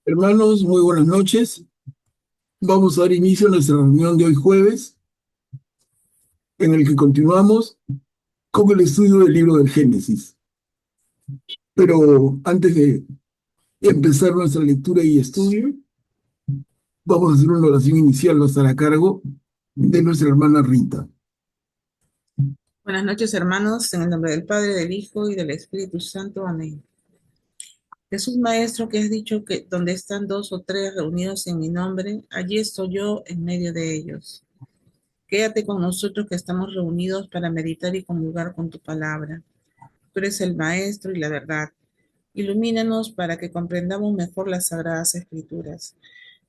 Hermanos, muy buenas noches. Vamos a dar inicio a nuestra reunión de hoy jueves, en el que continuamos con el estudio del libro del Génesis. Pero antes de empezar nuestra lectura y estudio, vamos a hacer una oración inicial, va a estar a cargo de nuestra hermana Rita. Buenas noches, hermanos, en el nombre del Padre, del Hijo y del Espíritu Santo. Amén. Jesús Maestro, que has dicho que donde están dos o tres reunidos en mi nombre, allí estoy yo en medio de ellos. Quédate con nosotros que estamos reunidos para meditar y comulgar con tu palabra. Tú eres el Maestro y la verdad. Ilumínanos para que comprendamos mejor las sagradas escrituras.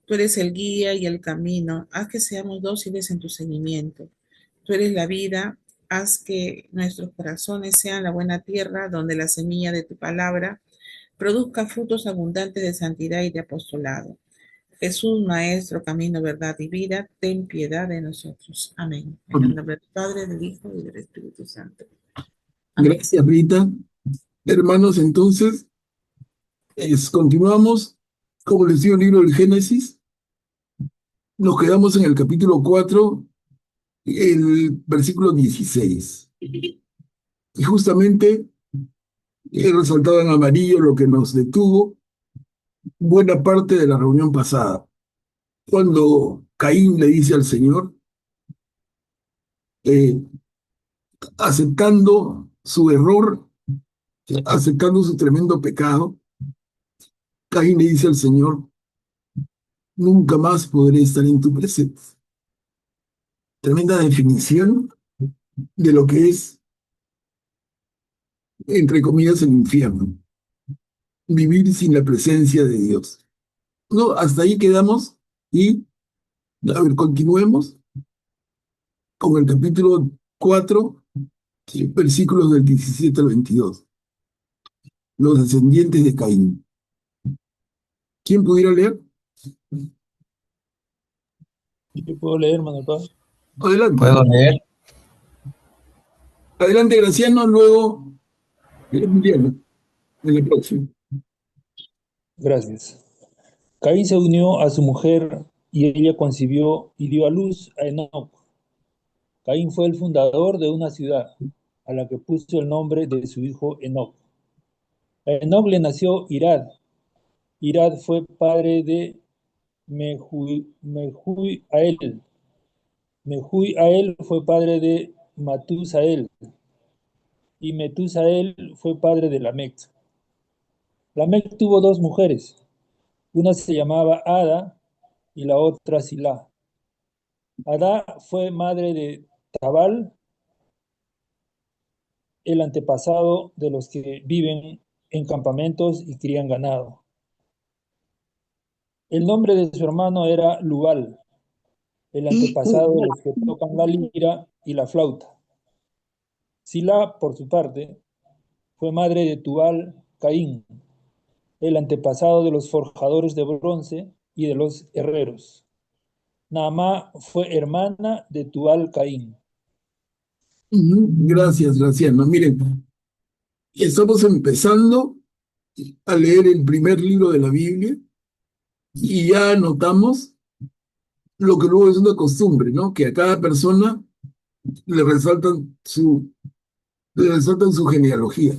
Tú eres el guía y el camino. Haz que seamos dóciles en tu seguimiento. Tú eres la vida. Haz que nuestros corazones sean la buena tierra donde la semilla de tu palabra produzca frutos abundantes de santidad y de apostolado. Jesús, Maestro, camino, verdad y vida, ten piedad de nosotros. Amén. En el nombre del Padre, del Hijo y del Espíritu Santo. Amén. Gracias, Rita. Hermanos, entonces, continuamos con el estudio del libro del Génesis. Nos quedamos en el capítulo 4, el versículo 16. Y justamente he resaltado en amarillo lo que nos detuvo buena parte de la reunión pasada, cuando Caín le dice al Señor, eh, aceptando su error, aceptando su tremendo pecado, Caín le dice al Señor, nunca más podré estar en tu presencia. Tremenda definición de lo que es, entre comillas, el infierno, vivir sin la presencia de Dios. No, hasta ahí quedamos y, a ver, continuemos con el capítulo 4, versículos del 17 al 22. Los descendientes de Caín. ¿Quién pudiera leer? Yo puedo leer, Manuel Pablo. Adelante. ¿Puedo leer? Adelante, Graciano, luego Emiliano, en el próximo. Gracias. Caín se unió a su mujer y ella concibió y dio a luz a Enoc. Caín fue el fundador de una ciudad, a la que puso el nombre de su hijo Enoc. A Enoc le nació Irad. Irad fue padre de Mehujael. Mehujael fue padre de Matusael. Y Metusael fue padre de Lamec. Lamec tuvo dos mujeres. Una se llamaba Ada y la otra Silá. Ada fue madre de Tabal, el antepasado de los que viven en campamentos y crían ganado. El nombre de su hermano era Lubal, el antepasado de los que tocan la lira y la flauta. Silá, por su parte, fue madre de Tubal Caín, el antepasado de los forjadores de bronce y de los herreros. Naamá fue hermana de Tubal Caín. Gracias, Graciano. Miren, estamos empezando a leer el primer libro de la Biblia y ya notamos lo que luego es una costumbre, ¿no? Que a cada persona le resaltan le resaltan su genealogía,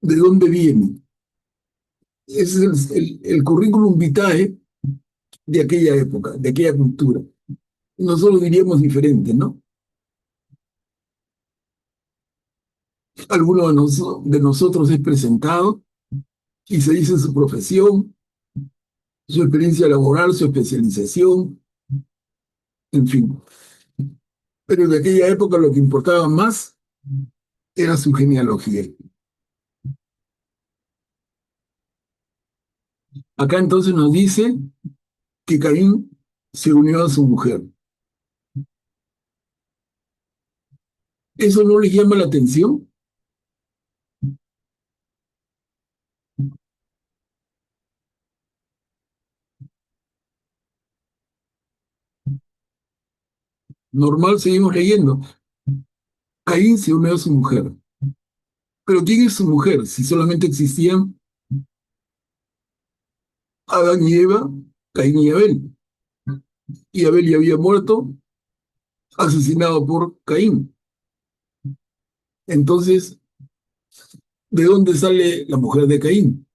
de dónde viene. Ese es el currículum vitae de aquella época, de aquella cultura. Nosotros diríamos diferente, ¿no? Alguno de nosotros es presentado y se dice su profesión, su experiencia laboral, su especialización, en fin. Pero de aquella época lo que importaba más era su genealogía. Acá entonces nos dice que Caín se unió a su mujer. ¿Eso no les llama la atención? Normal, seguimos leyendo. Caín se unió a su mujer. Pero ¿quién es su mujer si solamente existían Adán y Eva, Caín y Abel. Y Abel ya había muerto, asesinado por Caín. Entonces, ¿de dónde sale la mujer de Caín?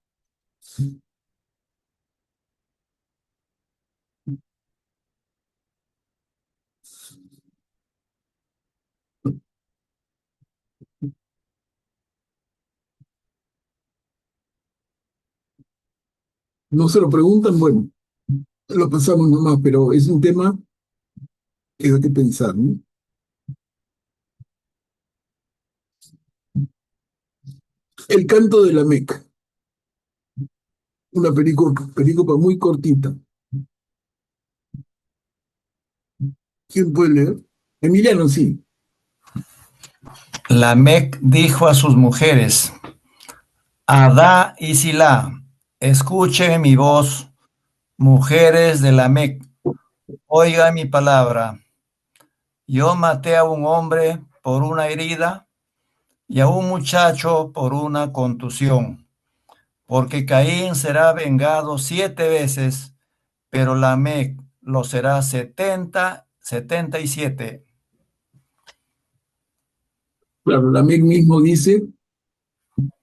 No se lo preguntan, bueno, lo pasamos nomás, pero es un tema que hay que pensar, ¿no? El canto de la Meca, una película muy cortita. ¿Quién puede leer? Emiliano, sí. Lamec dijo a sus mujeres: Adá y Silá, escuchen mi voz, mujeres de Lamec, oigan mi palabra. Yo maté a un hombre por una herida y a un muchacho por una contusión, porque Caín será vengado 7 veces, pero Lamec lo será 77. Claro, Lamec mismo dice,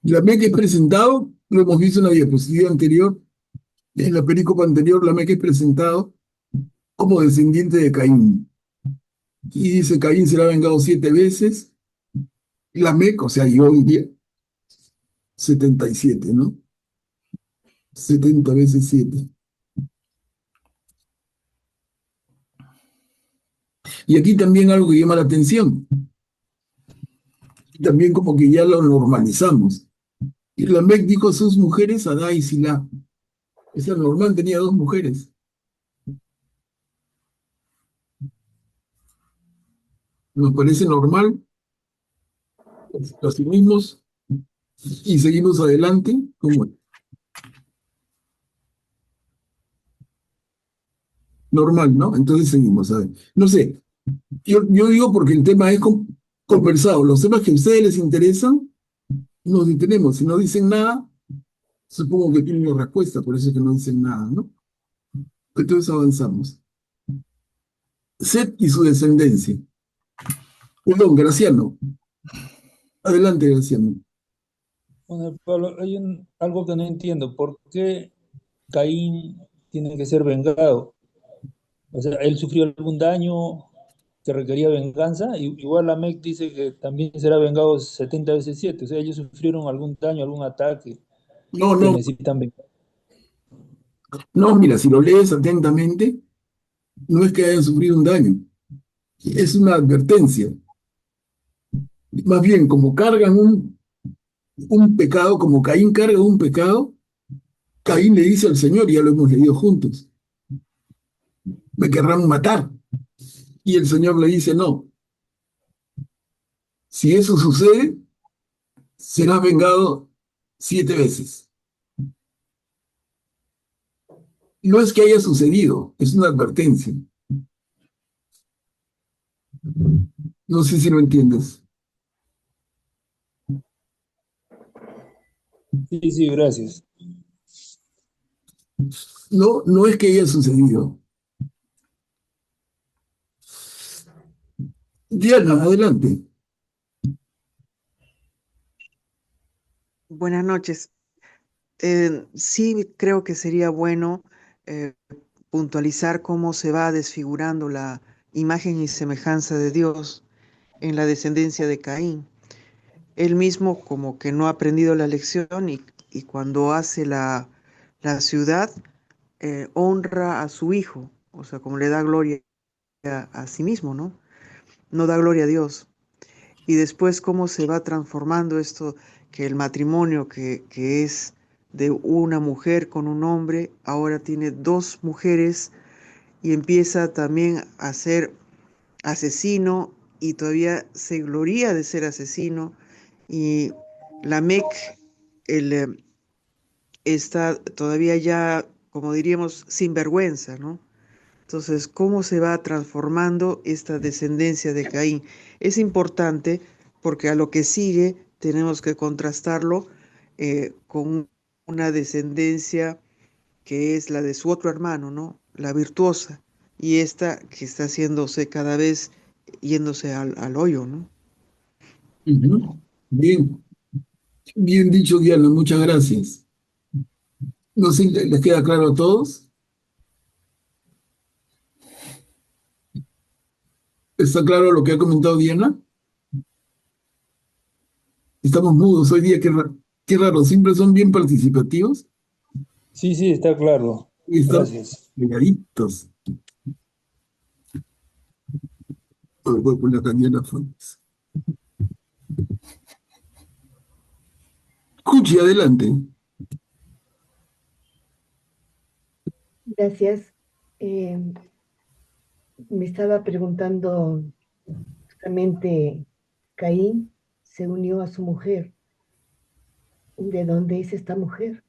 Lamec es presentado, lo hemos visto en la diapositiva anterior, en la película anterior, Lamec es presentado como descendiente de Caín. Y dice, Caín será vengado 7 veces, Lamec, o sea, yo diría 77, ¿no? 70 veces 7. Y aquí también algo que llama la atención, también como que ya lo normalizamos. Y Lamec dijo a sus mujeres, Adá y Silá. Esa normal tenía 2 mujeres. Nos parece normal, lo asumimos y seguimos adelante. Como normal, ¿no? Entonces seguimos, a ver. No sé, yo digo porque el tema es conversado. Los temas que a ustedes les interesan, nos detenemos. Si no dicen nada, supongo que tienen la respuesta, por eso es que no dicen nada, ¿no? Entonces avanzamos. Set y su descendencia. Perdón, Graciano. Adelante, Graciano. Bueno, Pablo, algo que no entiendo. ¿Por qué Caín tiene que ser vengado? O sea, él sufrió algún daño que requería venganza. Igual la MEC dice que también será vengado 70 veces 7. O sea, ellos sufrieron algún daño, algún ataque No, que no, necesitan venganza. no, mira, si lo lees atentamente, no es que hayan sufrido un daño, es una advertencia. Más bien, como cargan un pecado, como Caín carga un pecado, Caín le dice al Señor, ya lo hemos leído juntos, me querrán matar. Y el Señor le dice, no, si eso sucede, serás vengado 7 veces. No es que haya sucedido, es una advertencia. No sé si lo entiendes. Sí, sí, gracias. No, no es que haya sucedido. Diana, adelante. Buenas noches. Sí, creo que sería bueno eh, puntualizar cómo se va desfigurando la imagen y semejanza de Dios en la descendencia de Caín. Él mismo como que no ha aprendido la lección y cuando hace la ciudad, honra a su hijo, o sea, como le da gloria a sí mismo, ¿no? No da gloria a Dios. Y después cómo se va transformando esto, que el matrimonio que es de una mujer con un hombre, ahora tiene 2 mujeres y empieza también a ser asesino y todavía se gloría de ser asesino. Y Lamec el, está todavía ya, como diríamos, sin vergüenza, ¿no? Entonces, ¿cómo se va transformando esta descendencia de Caín? Es importante porque a lo que sigue tenemos que contrastarlo con una descendencia que es la de su otro hermano, ¿no? La virtuosa, y esta que está haciéndose cada vez yéndose al hoyo, ¿no? Ujú. Bien, bien dicho, Diana, muchas gracias. No sé, ¿les queda claro a todos? ¿Está claro lo que ha comentado Diana? Estamos mudos hoy día, qué raro, siempre son bien participativos Sí, sí, está claro. y están Gracias. pegaditos. Voy a poner a Diana Fuentes. Cuchi, adelante. Gracias. Eh, Me estaba preguntando justamente, Caín se unió a su mujer. ¿De dónde es esta mujer?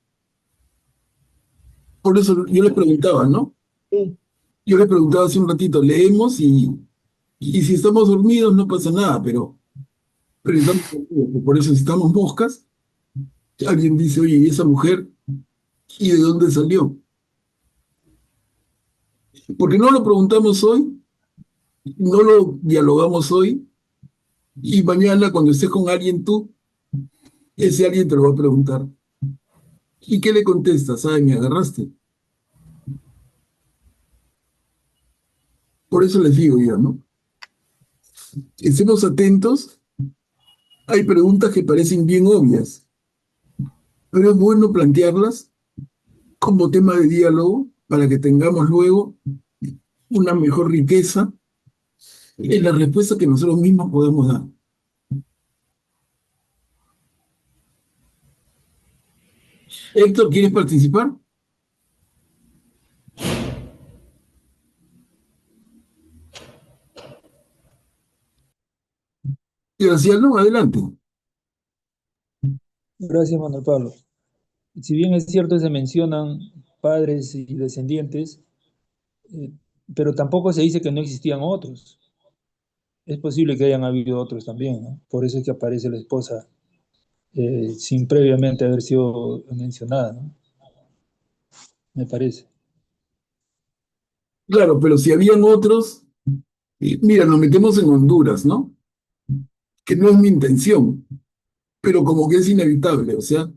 Por eso yo les preguntaba, ¿no? Sí, Yo les preguntaba hace un ratito, leemos y si estamos dormidos no pasa nada, pero estamos dormidos. Por eso si estamos moscas, alguien dice, oye, ¿y esa mujer? ¿Y de dónde salió? Porque no lo preguntamos hoy, no lo dialogamos hoy, y mañana cuando estés con alguien tú, ese alguien te lo va a preguntar. ¿Y qué le contestas? Ay, me agarraste. Por eso les digo yo, ¿no? Estemos atentos. Hay preguntas que parecen bien obvias, pero es bueno plantearlas como tema de diálogo para que tengamos luego una mejor riqueza en la respuesta que nosotros mismos podemos dar. Héctor, ¿quieres participar? Graciano, adelante. Gracias, Manuel Pablo. Si bien es cierto, se mencionan padres y descendientes, eh, pero tampoco se dice que no existían otros. Es posible que hayan habido otros también, ¿no? Por eso es que aparece la esposa sin previamente haber sido mencionada, ¿no? Me parece. Claro, pero si habían otros, mira, nos metemos en Honduras, ¿no? Que no es mi intención, pero como que es inevitable, o sea,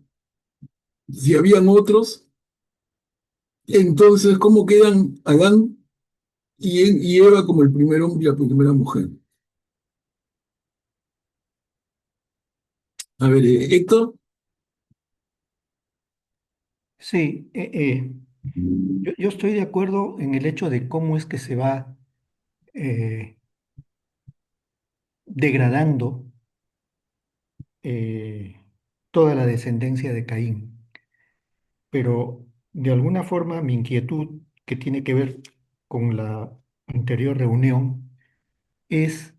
si habían otros, entonces, ¿cómo quedan Adán y Eva como el primer hombre y la primera mujer? A ver, Héctor. Sí, yo estoy de acuerdo en el hecho de cómo es que se va eh, degradando eh, toda la descendencia de Caín, pero de alguna forma mi inquietud que tiene que ver con la anterior reunión es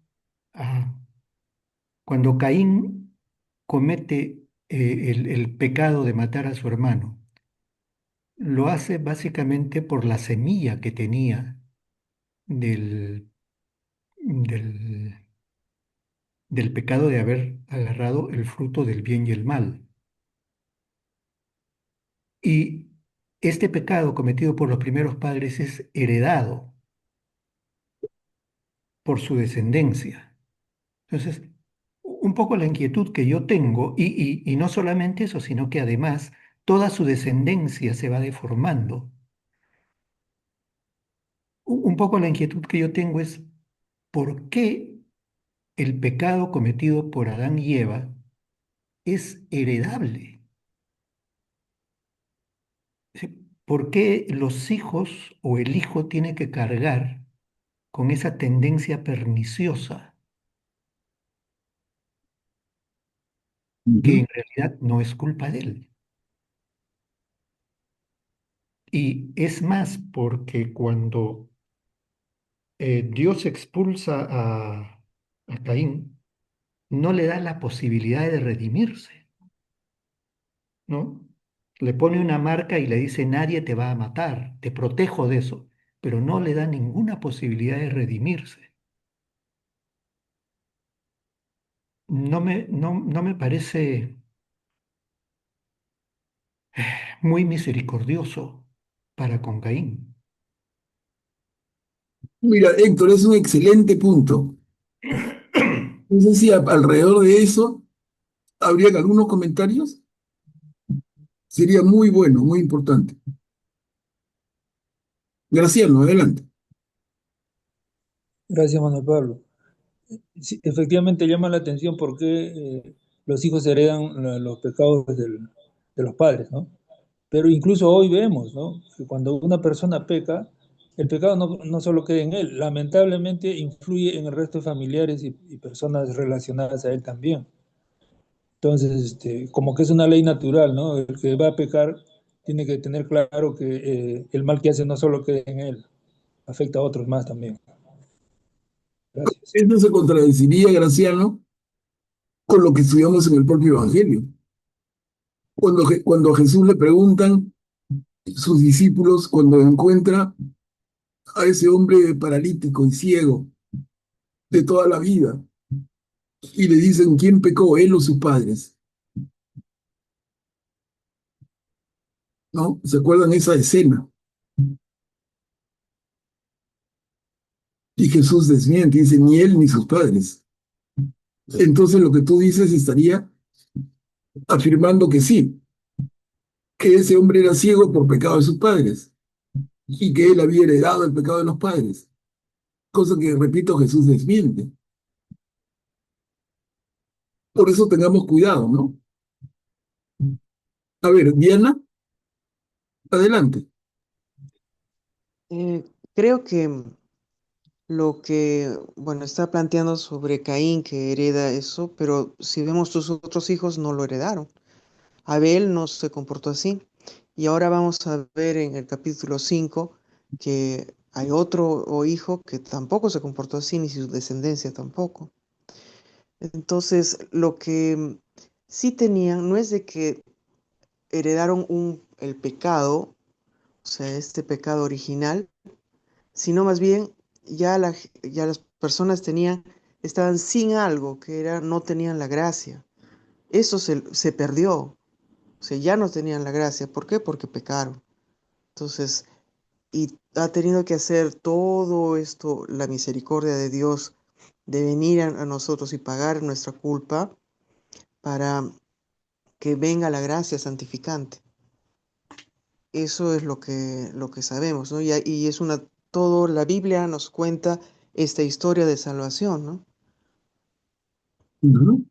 ah, cuando Caín comete el pecado de matar a su hermano, lo hace básicamente por la semilla que tenía del, del del pecado de haber agarrado el fruto del bien y el mal. Y este pecado cometido por los primeros padres es heredado por su descendencia. Entonces, un poco la inquietud que yo tengo, y no solamente eso, sino que además toda su descendencia se va deformando. Un poco la inquietud que yo tengo es por qué el pecado cometido por Adán y Eva es heredable. Sí, ¿por qué los hijos o el hijo tiene que cargar con esa tendencia perniciosa que Ujú. en realidad no es culpa de él? Y es más, porque cuando Dios expulsa a Caín, no le da la posibilidad de redimirse, ¿no? Le pone una marca y le dice, nadie te va a matar, te protejo de eso, pero no le da ninguna posibilidad de redimirse. No me parece muy misericordioso para con Caín. Mira, Héctor, es un excelente punto. No sé si alrededor de eso habría algunos comentarios. Sería muy bueno, muy importante. Graciano, adelante. Gracias, Manuel Pablo. Sí, efectivamente llama la atención por qué los hijos heredan los pecados de los padres, ¿no? Pero incluso hoy vemos, ¿no? Que cuando una persona peca, el pecado no solo queda en él, lamentablemente influye en el resto de familiares y personas relacionadas a él también. Entonces, como que es una ley natural, ¿no? El que va a pecar tiene que tener claro que el mal que hace no solo queda en él, afecta a otros más también. Gracias. Esto se contradeciría, Graciano, con lo que estudiamos en el propio Evangelio. Cuando a Jesús le preguntan sus discípulos, cuando encuentra a ese hombre paralítico y ciego de toda la vida, y le dicen, ¿quién pecó, él o sus padres? ¿No? ¿Se acuerdan esa escena? Y Jesús desmiente, dice, ni él ni sus padres. Entonces lo que tú dices estaría afirmando que sí, que ese hombre era ciego por pecado de sus padres y que él había heredado el pecado de los padres, cosa que, repito, Jesús desmiente. Por eso tengamos cuidado, ¿no? A ver, Diana, adelante. Creo que lo que, bueno, está planteando sobre Caín que hereda eso, pero si vemos sus otros hijos no lo heredaron. Abel no se comportó así. Y ahora vamos a ver en el capítulo 5 que hay otro hijo que tampoco se comportó así, ni su descendencia tampoco. Entonces, lo que sí tenían no es de que heredaron el pecado, o sea, este pecado original, sino más bien ya las personas estaban sin algo, que era, no tenían la gracia. Eso se perdió, o sea, ya no tenían la gracia. ¿Por qué? Porque pecaron. Entonces, y ha tenido que hacer todo esto, la misericordia de Dios, de venir a nosotros y pagar nuestra culpa para que venga la gracia santificante. Eso es lo que sabemos, ¿no? Y es todo, la Biblia nos cuenta esta historia de salvación, ¿no? Ujú,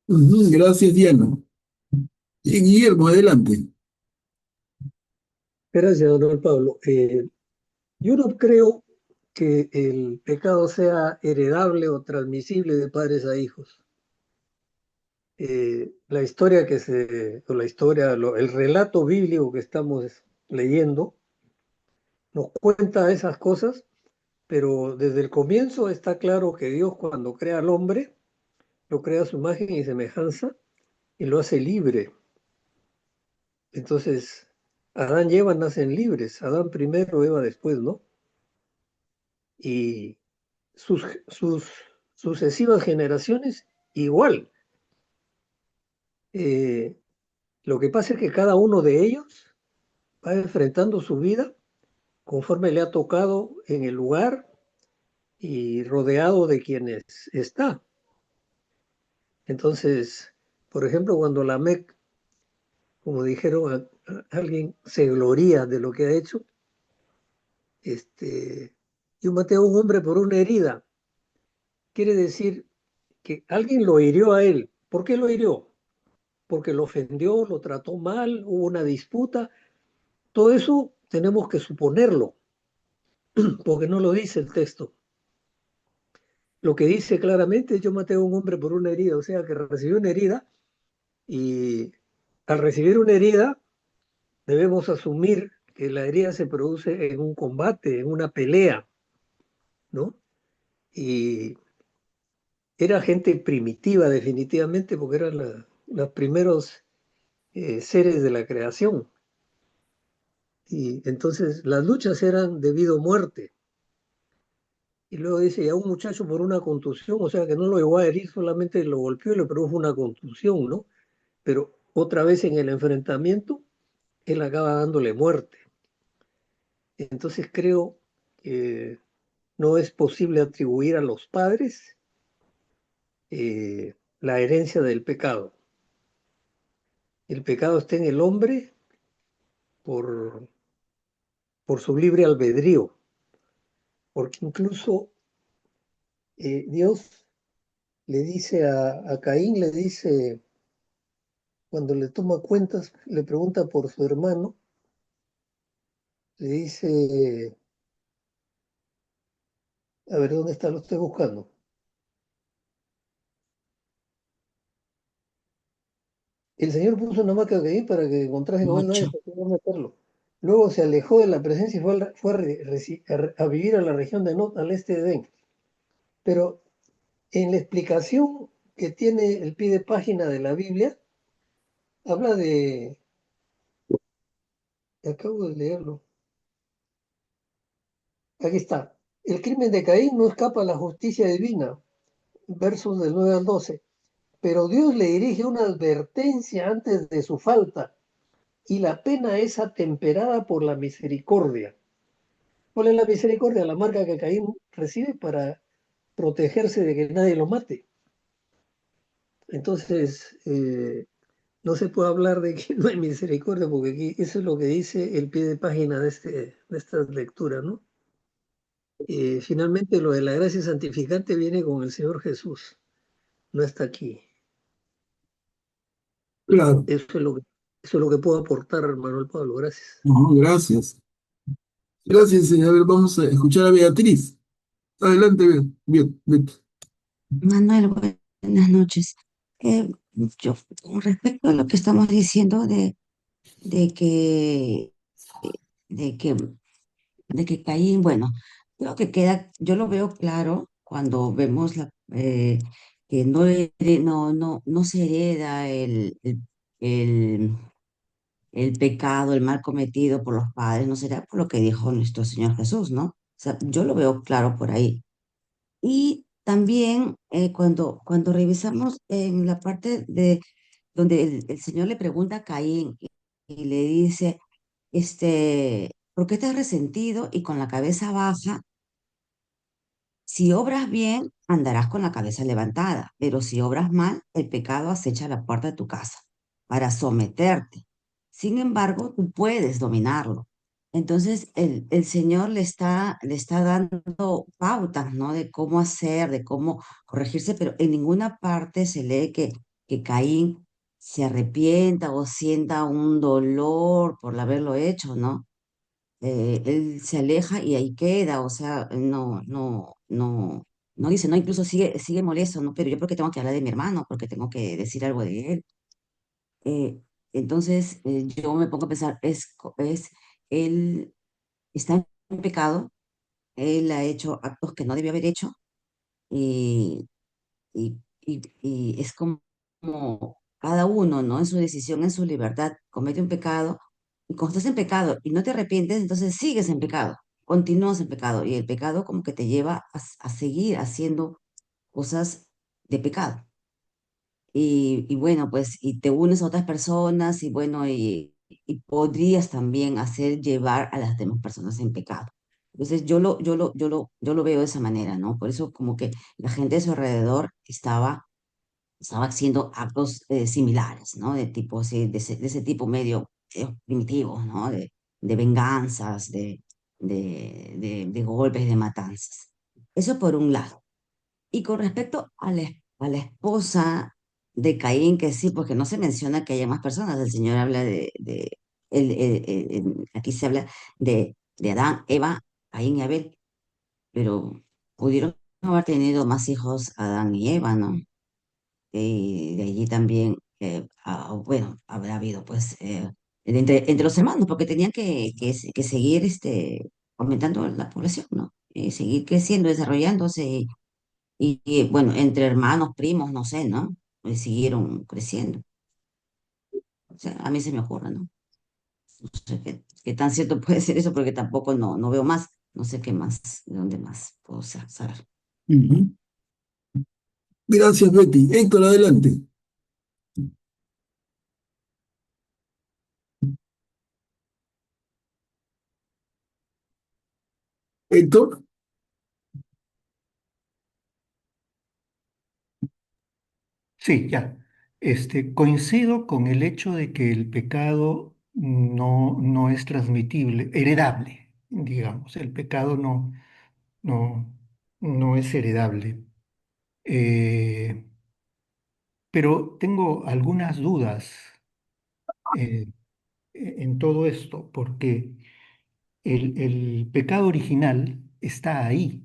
ujú, gracias, Diana. Y Guillermo, adelante. Gracias, don Pablo. Yo no creo que el pecado sea heredable o transmisible de padres a hijos. La historia o la historia, el relato bíblico que estamos leyendo nos cuenta esas cosas, pero desde el comienzo está claro que Dios cuando crea al hombre, lo crea a su imagen y semejanza y lo hace libre. Entonces, Adán y Eva nacen libres, Adán primero, Eva después, ¿no? Y sus sucesivas generaciones igual. Eh, lo que pasa es que cada uno de ellos va enfrentando su vida conforme le ha tocado en el lugar y rodeado de quienes está. Entonces, por ejemplo, cuando Lamec, como dijeron, alguien se gloría de lo que ha hecho, yo maté a un hombre por una herida. Quiere decir que alguien lo hirió a él. ¿Por qué lo hirió? Porque lo ofendió, lo trató mal, hubo una disputa. Todo eso tenemos que suponerlo, porque no lo dice el texto. Lo que dice claramente es yo maté a un hombre por una herida, o sea que recibió una herida y al recibir una herida debemos asumir que la herida se produce en un combate, en una pelea, ¿no? Y era gente primitiva definitivamente porque eran los primeros seres de la creación. Y entonces las luchas eran de vida o muerte. Y luego dice, ya un muchacho por una contusión, o sea que no lo llegó a herir, solamente lo golpeó y le produjo una contusión, ¿no? Pero otra vez en el enfrentamiento, él acaba dándole muerte. Entonces creo que no es posible atribuir a los padres la herencia del pecado. El pecado está en el hombre por, por su libre albedrío, porque incluso Dios le dice a Caín, le dice, cuando le toma cuentas, le pregunta por su hermano, le dice, a ver, ¿dónde está? Lo estoy buscando. El Señor puso una marca a Caín para que encontrase con él nadie 8. para poder meterlo. Luego se alejó de la presencia y fue a vivir a la región de Nod, al este de Edén. Pero en la explicación que tiene el pie de página de la Biblia, habla de, acabo de leerlo, aquí está, el crimen de Caín no escapa a la justicia divina, versos del 9 al 12, pero Dios le dirige una advertencia antes de su falta y la pena es atemperada por la misericordia. ¿Cuál es la misericordia? La marca que Caín recibe para protegerse de que nadie lo mate. Entonces, no se puede hablar de que no hay misericordia, porque aquí eso es lo que dice el pie de página de esta lectura, ¿no? Finalmente, lo de la gracia santificante viene con el Señor Jesús, no está aquí. Claro. Eso es lo que puedo aportar, hermano Pablo. Gracias. No, gracias. Gracias, señor. Vamos a escuchar a Beatriz. Adelante, Beat. Manuel, buenas noches. Yo, con respecto a lo que estamos diciendo de que, de que, de que Caín, bueno, creo que queda, yo lo veo claro cuando vemos que no se hereda el, el pecado, el mal cometido por los padres, no será por lo que dijo nuestro Señor Jesús, ¿no? O sea, yo lo veo claro por ahí. Y también cuando revisamos en la parte de donde el Señor le pregunta a Caín y le dice, ¿por qué estás resentido y con la cabeza baja? Si obras bien, andarás con la cabeza levantada, pero si obras mal, el pecado acecha la puerta de tu casa para someterte. Sin embargo, tú puedes dominarlo. Entonces, el Señor le está dando pautas, ¿no? De cómo hacer, de cómo corregirse, pero en ninguna parte se lee que Caín se arrepienta o sienta un dolor por haberlo hecho, ¿no? Él se aleja y ahí queda, o sea, no dice, no, incluso sigue molesto, ¿no? Pero yo porque tengo que hablar de mi hermano, porque tengo que decir algo de él. Eh, entonces, yo me pongo a pensar, él está en pecado, él ha hecho actos que no debió haber hecho, y, y es como cada uno, ¿no? En su decisión, en su libertad, comete un pecado, y cuando estás en pecado y no te arrepientes, entonces sigues en pecado, continúas en pecado, y el pecado como que te lleva a seguir haciendo cosas de pecado. Y bueno, pues, y te unes a otras personas, y bueno, y podrías también hacer llevar a las demás personas en pecado. Entonces yo lo veo de esa manera, ¿no? Por eso como que la gente de su alrededor estaba haciendo actos similares, ¿no? De tipo, así, de ese tipo medio primitivos, ¿no? De venganzas, de golpes, de matanzas. Eso por un lado. Y con respecto a la esposa de Caín, que sí, porque no se menciona que haya más personas, el Señor habla aquí se habla de Adán, Eva, Caín y Abel, pero pudieron haber tenido más hijos Adán y Eva, ¿no? Y de allí también, bueno, habrá habido pues entre los hermanos, porque tenían que seguir aumentando la población, ¿no? Seguir creciendo, desarrollándose bueno, entre hermanos, primos, no sé, ¿no? Siguieron creciendo. O sea, a mí se me ocurre, ¿no? No sé qué tan cierto puede ser eso, porque tampoco no veo más, no sé qué más, de dónde más puedo saber. Ujú. Gracias, Betty. Héctor, adelante. Héctor, Sí, ya. Coincido con el hecho de que el pecado no es transmitible, heredable, digamos. El pecado no, no es heredable. Eh, pero tengo algunas dudas eh, en todo esto, porque el pecado original está ahí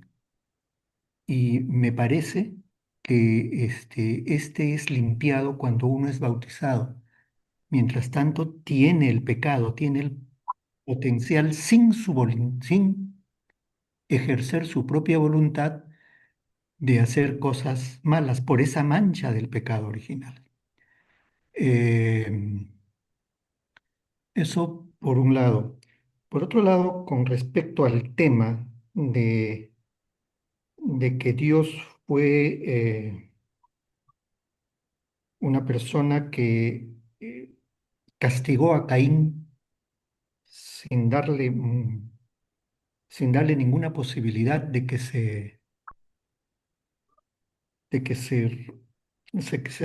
y me parece que este es limpiado cuando uno es bautizado. Mientras tanto, tiene el pecado, tiene el potencial sin ejercer su propia voluntad de hacer cosas malas por esa mancha del pecado original. Eh, Eso por un lado. Por otro lado, con respecto al tema de que Dios fue una persona que castigó a Caín sin sin darle ninguna posibilidad de que se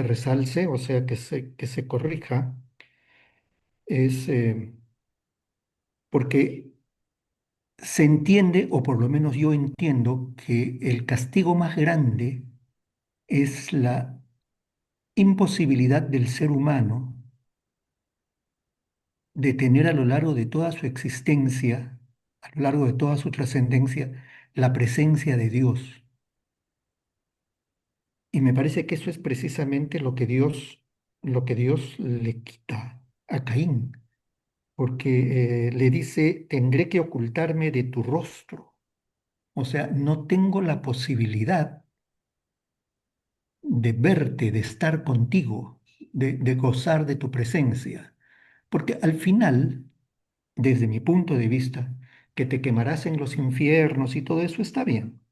resalce, o sea, que se corrija, es porque se entiende, o por lo menos yo entiendo, que el castigo más grande es la imposibilidad del ser humano de tener a lo largo de toda su existencia, a lo largo de toda su trascendencia, la presencia de Dios. Y me parece que eso es precisamente lo que Dios le quita a Caín, porque le dice, tendré que ocultarme de tu rostro. O sea, no tengo la posibilidad de verte, de estar contigo, de gozar de tu presencia. Porque al final, desde mi punto de vista, que te quemarás en los infiernos y todo eso está bien,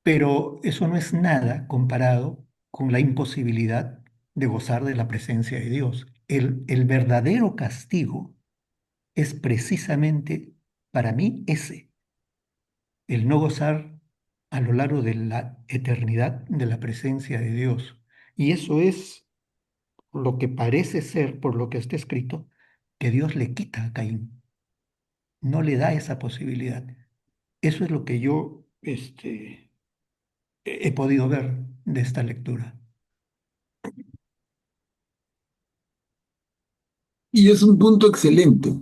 pero eso no es nada comparado con la imposibilidad de gozar de la presencia de Dios. El verdadero castigo es precisamente para mí ese, el no gozar a lo largo de la eternidad de la presencia de Dios. Y eso es lo que parece ser, por lo que está escrito, que Dios le quita a Caín, no le da esa posibilidad. Eso es lo que yo he podido ver de esta lectura. y es un punto excelente.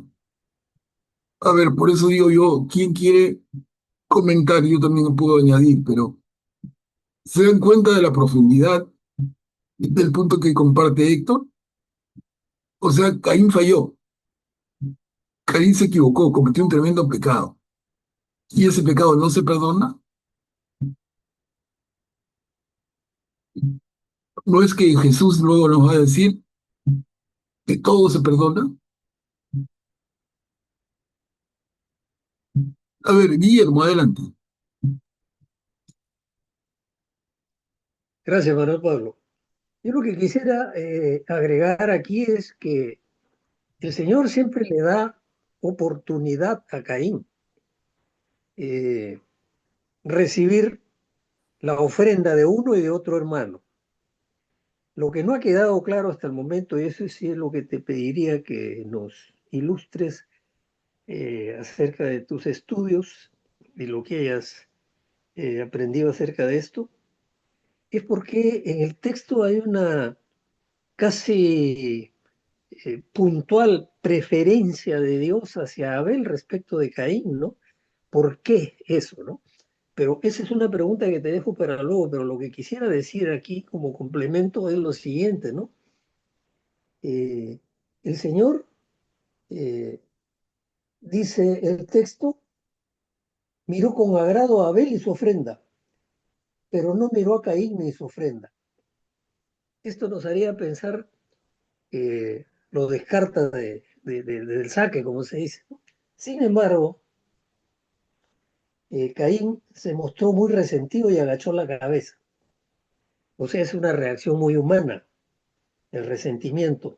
A ver, por eso digo yo, ¿quién quiere comentar? Yo también lo puedo añadir, pero ¿se dan cuenta de la profundidad del punto que comparte Héctor? O sea, Caín falló, Caín se equivocó, cometió un tremendo pecado. ¿Y ese pecado no se perdona? ¿No es que Jesús luego nos va a decir que todo se perdona? A ver, Guillermo, adelante. Gracias, Manuel Pablo. Yo lo que quisiera agregar aquí es que el Señor siempre le da oportunidad a Caín eh, recibir la ofrenda de uno y de otro hermano. Lo que no ha quedado claro hasta el momento, y eso sí es lo que te pediría que nos ilustres acerca de tus estudios y lo que hayas aprendido acerca de esto, es porque en el texto hay una casi puntual preferencia de Dios hacia Abel respecto de Caín, ¿no? ¿Por qué eso, no? Pero esa es una pregunta que te dejo para luego, pero lo que quisiera decir aquí como complemento es lo siguiente, ¿no? El Señor, eh, dice el texto, miró con agrado a Abel y su ofrenda, pero no miró a Caín ni su ofrenda. Esto nos haría pensar que lo descarta del saque, como se dice, ¿no? Sin embargo, Caín se mostró muy resentido y agachó la cabeza. O sea, es una reacción muy humana, el resentimiento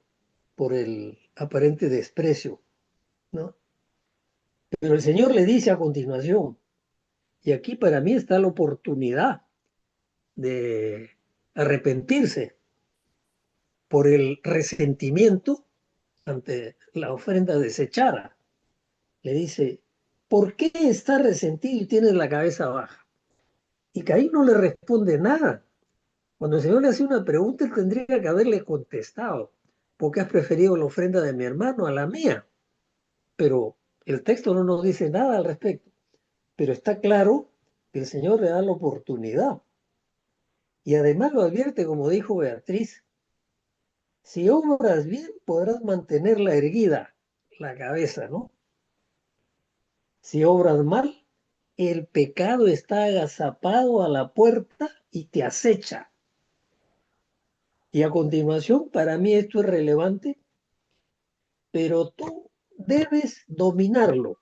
por el aparente desprecio, ¿no? Pero el Señor le dice a continuación, y aquí para mí está la oportunidad de arrepentirse por el resentimiento ante la ofrenda desechada. Le dice, ¿por qué estás resentido y tienes la cabeza baja? Y Caín no le responde nada. Cuando el Señor le hace una pregunta, él tendría que haberle contestado, ¿por qué has preferido la ofrenda de mi hermano a la mía? Pero el texto no nos dice nada al respecto. Pero está claro que el Señor le da la oportunidad. Y además lo advierte, como dijo Beatriz, si obras bien, podrás mantenerla erguida, la cabeza, ¿no? Si obras mal, el pecado está agazapado a la puerta y te acecha. Y a continuación, para mí esto es relevante, pero tú debes dominarlo.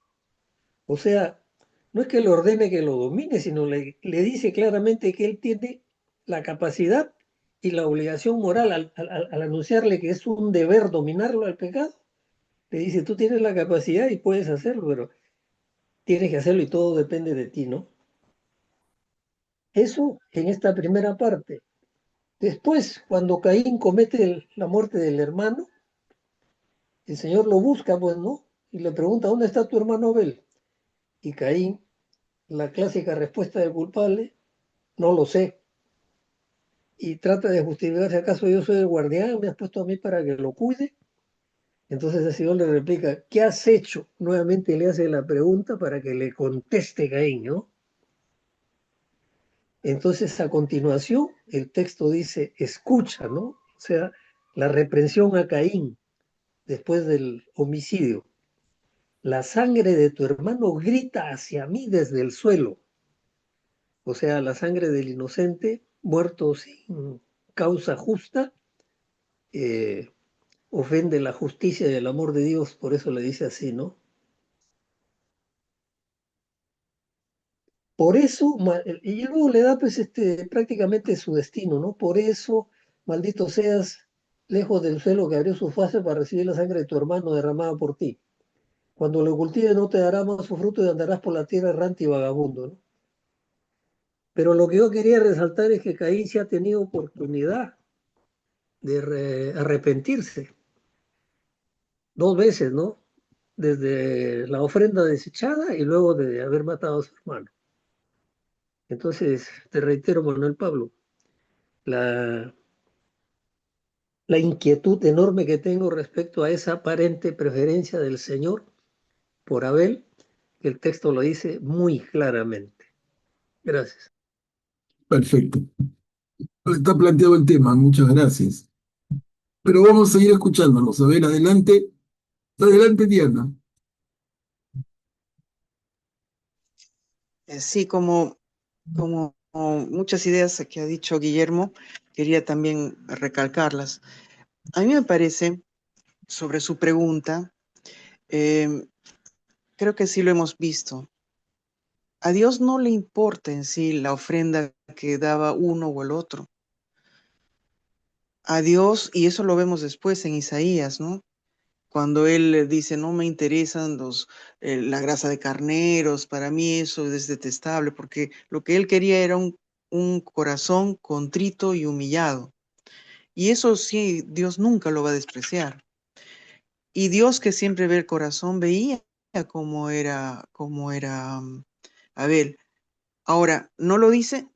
O sea, no es que le ordene que lo domine, sino le dice claramente que él tiene la capacidad y la obligación moral al anunciarle que es un deber dominarlo al pecado. Le dice, tú tienes la capacidad y puedes hacerlo, pero tienes que hacerlo y todo depende de ti, ¿no? Eso en esta primera parte. Después, cuando Caín comete la muerte del hermano, el Señor lo busca, pues, ¿no? Y le pregunta, ¿dónde está tu hermano Abel? Y Caín, la clásica respuesta del culpable, no lo sé. Y trata de justificarse, ¿acaso yo soy el guardián? ¿Me has puesto a mí para que lo cuide? Entonces el Señor le replica, ¿qué has hecho? Nuevamente le hace la pregunta para que le conteste Caín, ¿no? Entonces a continuación el texto dice, escucha, ¿no? O sea, la reprensión a Caín después del homicidio. La sangre de tu hermano grita hacia mí desde el suelo. O sea, la sangre del inocente muerto sin causa justa ofende la justicia y el amor de Dios, por eso le dice así, ¿no? Por eso, y luego le da pues prácticamente su destino, ¿no? Por eso, maldito seas, lejos del suelo que abrió su fase para recibir la sangre de tu hermano derramada por ti. Cuando lo cultive no te dará más su fruto y andarás por la tierra errante y vagabundo, ¿no? Pero lo que yo quería resaltar es que Caín sí ha tenido oportunidad de arrepentirse dos veces, ¿no? Desde la ofrenda desechada y luego de haber matado a su hermano. Entonces, te reitero, Manuel Pablo, la, la inquietud enorme que tengo respecto a esa aparente preferencia del Señor por Abel, que el texto lo dice muy claramente. Gracias. Perfecto. Está planteado el tema, muchas gracias. Pero vamos a seguir escuchándonos. A ver, adelante. Adelante, Diana. Sí, como muchas ideas que ha dicho Guillermo, quería también recalcarlas. A mí me parece, sobre su pregunta, creo que sí lo hemos visto. A Dios no le importa en sí la ofrenda que daba uno o el otro. A Dios, y eso lo vemos después en Isaías, ¿no? Cuando él dice, no me interesan la grasa de carneros, para mí eso es detestable, porque lo que él quería era un corazón contrito y humillado. Y eso sí, Dios nunca lo va a despreciar. Y Dios, que siempre ve el corazón, veía cómo era Abel. Ahora, no lo dice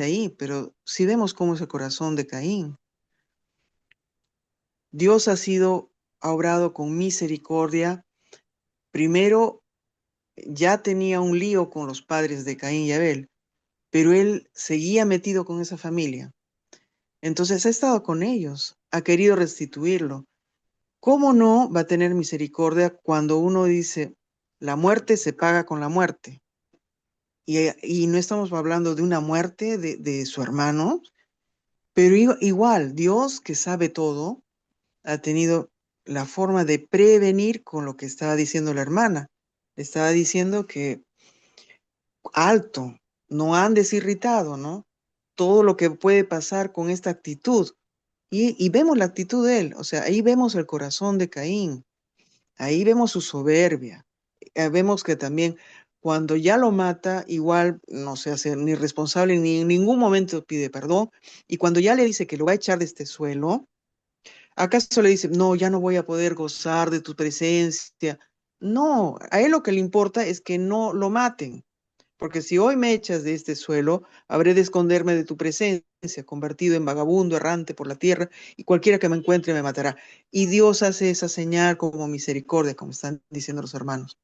ahí, pero sí vemos cómo es el corazón de Caín. Dios ha obrado con misericordia. Primero, ya tenía un lío con los padres de Caín y Abel, pero él seguía metido con esa familia. Entonces ha estado con ellos, ha querido restituirlo. ¿Cómo no va a tener misericordia cuando uno dice, la muerte se paga con la muerte? Y no estamos hablando de una muerte de su hermano, pero igual, Dios que sabe todo, ha tenido la forma de prevenir con lo que estaba diciendo la hermana. Le estaba diciendo que alto, no andes irritado, ¿no? Todo lo que puede pasar con esta actitud. Y vemos la actitud de él, o sea, ahí vemos el corazón de Caín, ahí vemos su soberbia. vemos que también cuando ya lo mata, igual no se hace ni responsable ni en ningún momento pide perdón. Y cuando ya le dice que lo va a echar de este suelo, ¿acaso le dice, no, ya no voy a poder gozar de tu presencia? No, a él lo que le importa es que no lo maten. Porque si hoy me echas de este suelo, habré de esconderme de tu presencia, convertido en vagabundo errante por la tierra, y cualquiera que me encuentre me matará. Y Dios hace esa señal como misericordia, como están diciendo los hermanos.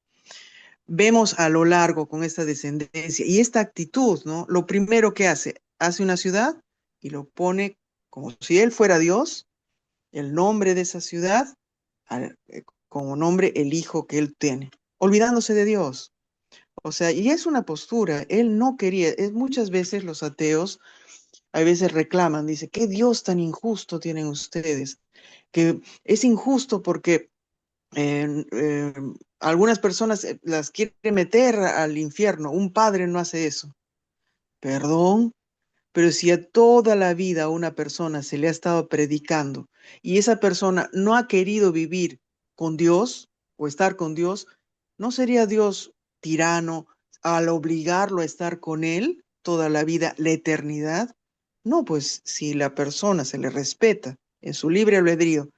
Vemos a lo largo con esta descendencia y esta actitud, ¿no? Lo primero que hace una ciudad y lo pone como si él fuera Dios, el nombre de esa ciudad, como nombre el hijo que él tiene, olvidándose de Dios. O sea, y es una postura, él no quería, muchas veces los ateos a veces reclaman, dice, ¿qué Dios tan injusto tienen ustedes? Que es injusto porque eh, algunas personas las quieren meter al infierno, un padre no hace eso. Perdón, pero si a toda la vida a una persona se le ha estado predicando y esa persona no ha querido vivir con Dios o estar con Dios, ¿no sería Dios tirano al obligarlo a estar con él toda la vida, la eternidad? No, pues si la persona se le respeta en su libre albedrío,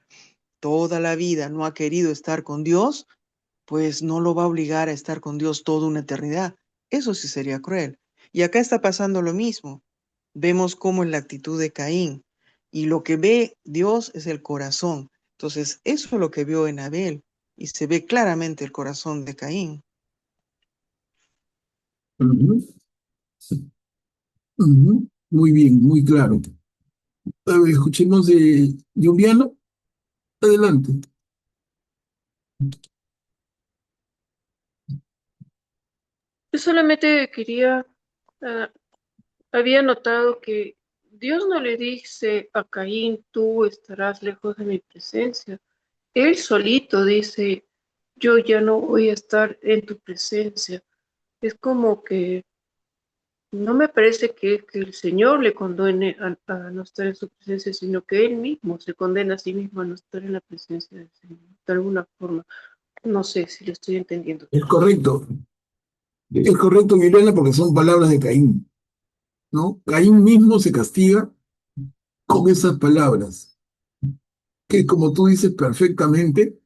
toda la vida no ha querido estar con Dios, pues no lo va a obligar a estar con Dios toda una eternidad. Eso sí sería cruel. Y acá está pasando lo mismo. Vemos cómo es la actitud de Caín. Y lo que ve Dios es el corazón. Entonces, eso es lo que vio en Abel. Y se ve claramente el corazón de Caín. Ujú, ujú. Muy bien, muy claro. A ver, escuchemos de Juliana. Adelante. Yo solamente quería, ah, había notado que Dios no le dice a Caín, tú estarás lejos de mi presencia. Él solito dice, yo ya no voy a estar en tu presencia. Es como que no me parece que el Señor le condene a no estar en su presencia, sino que él mismo se condena a sí mismo a no estar en la presencia del Señor, de alguna forma. No sé si lo estoy entendiendo. Es correcto. Es correcto, Juliana, porque son palabras de Caín, ¿no? Caín mismo se castiga con esas palabras, que como tú dices perfectamente,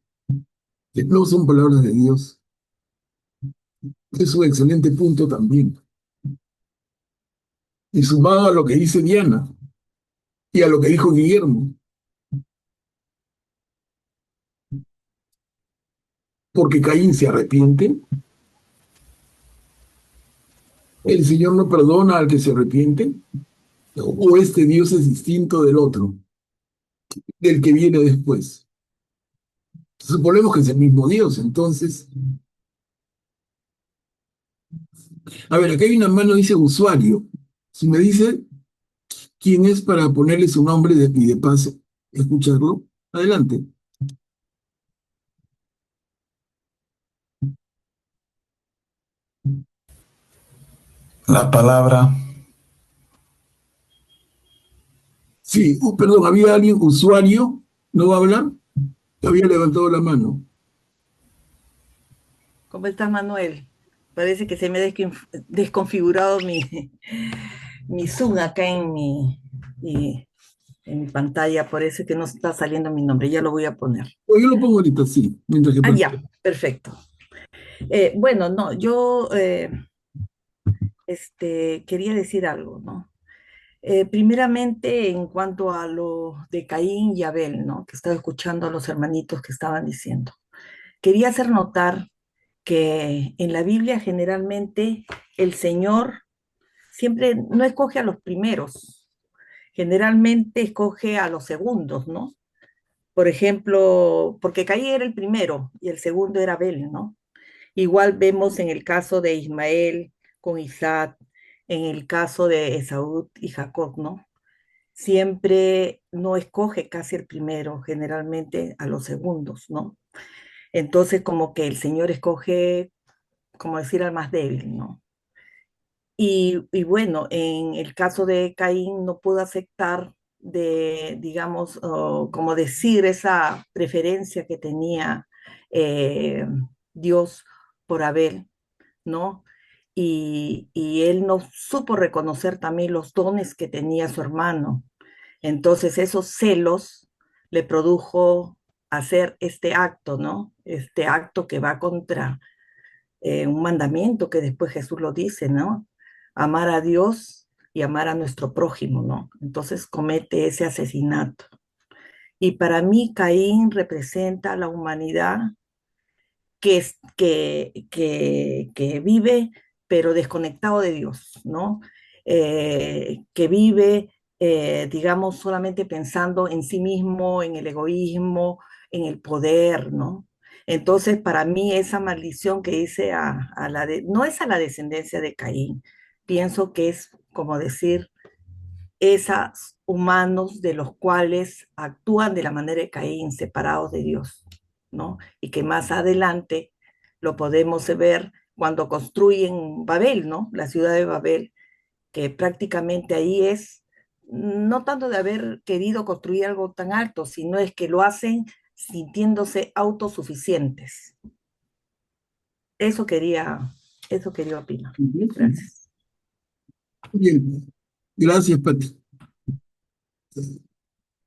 no son palabras de Dios. Es un excelente punto también. Y sumado a lo que dice Diana y a lo que dijo Guillermo, porque Caín se arrepiente, el Señor no perdona al que se arrepiente, o este Dios es distinto del otro, del que viene después. Suponemos que es el mismo Dios, entonces. A ver, acá hay una mano, dice usuario. Si me dice quién es para ponerle su nombre y de paso escucharlo, adelante. La palabra. Sí, perdón, había alguien, usuario, ¿no va a hablar? Había levantado la mano. ¿Cómo estás, Manuel? Parece que se me ha desconfigurado mi Zoom acá en mi pantalla, por eso es que no está saliendo mi nombre. Ya lo voy a poner. Yo lo pongo ahorita, sí, mientras que Ah, pasa. ya, perfecto. Bueno, no, yo quería decir algo, ¿no? Primeramente, en cuanto a lo de Caín y Abel, ¿no? Que estaba escuchando a los hermanitos que estaban diciendo. Quería hacer notar que en la Biblia generalmente el Señor siempre no escoge a los primeros, generalmente escoge a los segundos, ¿no? Por ejemplo, porque Caín era el primero y el segundo era Abel, ¿no? Igual vemos en el caso de Ismael con Isaac, en el caso de Esaú y Jacob, ¿no? Siempre no escoge casi el primero, generalmente a los segundos, ¿no? Entonces como que el Señor escoge, como decir, al más débil, ¿no? Y bueno, en el caso de Caín no pudo aceptar digamos, como decir, esa preferencia que tenía eh, Dios por Abel, ¿no? Y él no supo reconocer también los dones que tenía su hermano. Entonces esos celos le produjo hacer este acto, ¿no? Este acto que va contra un mandamiento que después Jesús lo dice, ¿no? Amar a Dios y amar a nuestro prójimo, ¿no? Entonces comete ese asesinato. Y para mí Caín representa a la humanidad que vive, pero desconectado de Dios, ¿no? Que vive, digamos, solamente pensando en sí mismo, en el egoísmo, en el poder, ¿no? Entonces, para mí, esa maldición que hice no es a la descendencia de Caín, pienso que es como decir, esos humanos de los cuales actúan de la manera de Caín, separados de Dios, ¿no? Y que más adelante lo podemos ver cuando construyen Babel, ¿no? La ciudad de Babel, que prácticamente ahí es, no tanto de haber querido construir algo tan alto, sino es que lo hacen sintiéndose autosuficientes. Eso quería, eso quería opinar. Gracias. Bien, gracias, Pati.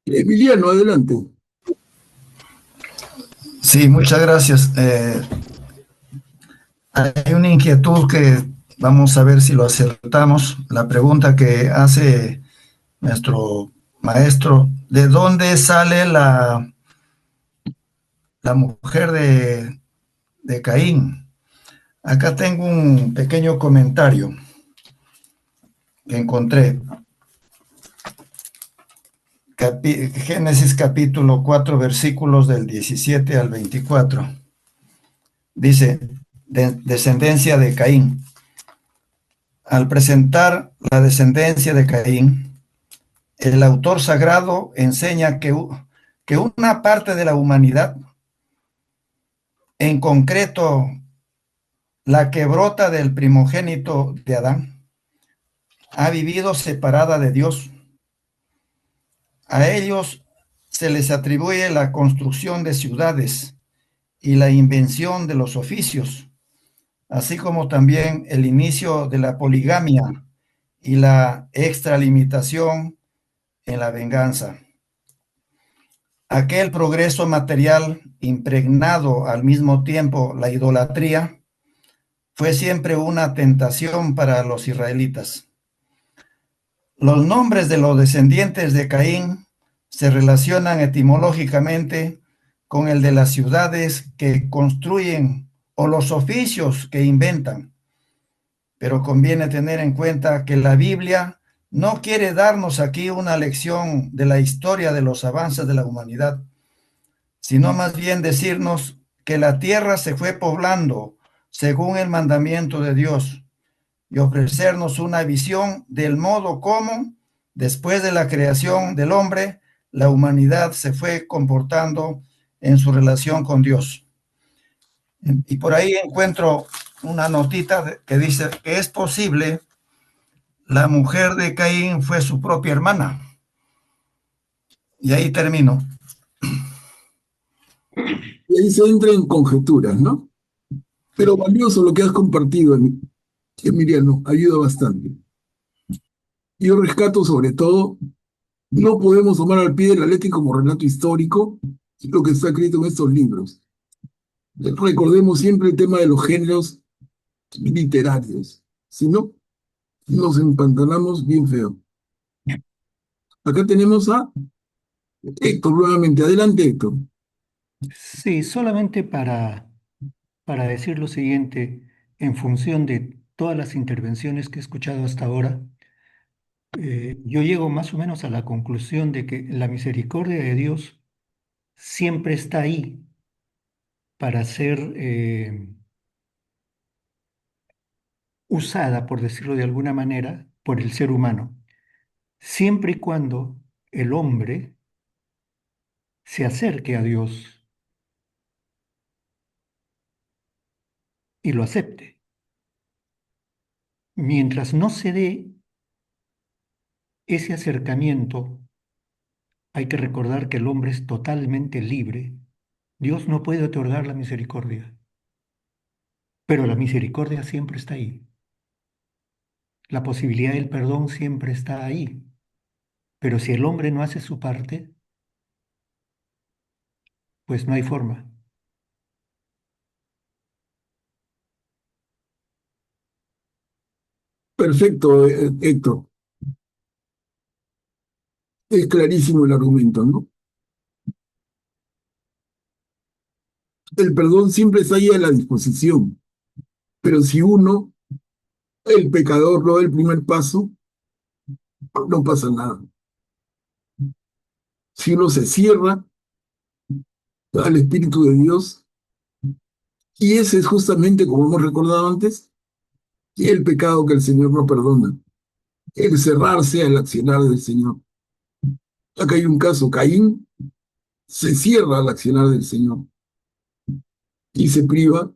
Emiliano, adelante. Sí, muchas gracias. Hay una inquietud que vamos a ver si lo acertamos. La pregunta que hace nuestro maestro, ¿de dónde sale la mujer de Caín? Acá tengo un pequeño comentario que encontré. Génesis capítulo 4, versículos del 17 al 24. Dice, descendencia de Caín. Al presentar la descendencia de Caín, el autor sagrado enseña que una parte de la humanidad, en concreto la que brota del primogénito de Adán, ha vivido separada de Dios. A ellos se les atribuye la construcción de ciudades y la invención de los oficios, así como también el inicio de la poligamia y la extralimitación en la venganza. Aquel progreso material impregnado al mismo tiempo la idolatría fue siempre una tentación para los israelitas. Los nombres de los descendientes de Caín se relacionan etimológicamente con el de las ciudades que construyen o los oficios que inventan. Pero conviene tener en cuenta que la Biblia no quiere darnos aquí una lección de la historia de los avances de la humanidad, sino más bien decirnos que la tierra se fue poblando según el mandamiento de Dios y ofrecernos una visión del modo como, después de la creación del hombre, la humanidad se fue comportando en su relación con Dios. Y por ahí encuentro una notita que dice que es posible la mujer de Caín fue su propia hermana. Y ahí termino. Y ahí se entra en conjeturas, ¿no? Pero valioso lo que has compartido, Emiliano, ayuda bastante. Yo rescato sobre todo, no podemos tomar al pie de la letra como relato histórico lo que está escrito en estos libros. Recordemos siempre el tema de los géneros literarios, si no, nos empantanamos bien feo. Acá tenemos a Héctor nuevamente. Adelante, Héctor. Sí, solamente para decir lo siguiente, en función de todas las intervenciones que he escuchado hasta ahora, yo llego más o menos a la conclusión de que la misericordia de Dios siempre está ahí para ser usada, por decirlo de alguna manera, por el ser humano, siempre y cuando el hombre se acerque a Dios y lo acepte. Mientras no se dé ese acercamiento, hay que recordar que el hombre es totalmente libre. Dios no puede otorgar la misericordia. pero la misericordia siempre está ahí. La posibilidad del perdón siempre está ahí. Pero si el hombre no hace su parte, pues no hay forma. Perfecto, Héctor. Es clarísimo el argumento, ¿no? El perdón siempre está ahí a la disposición, pero si uno, el pecador, no da el primer paso, no pasa nada. Si uno se cierra al Espíritu de Dios, y ese es justamente, como hemos recordado antes, el pecado que el Señor no perdona, el cerrarse al accionar del Señor. Acá hay un caso, Caín se cierra al accionar del Señor y se priva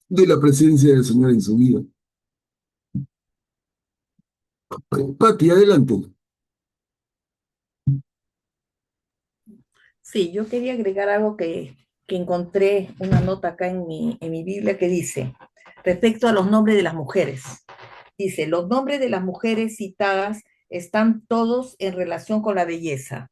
de la presencia del Señor en su vida. Pati, adelante. Sí, yo quería agregar algo que encontré, una nota acá en mi Biblia que dice, respecto a los nombres de las mujeres. Dice, los nombres de las mujeres citadas están todos en relación con la belleza.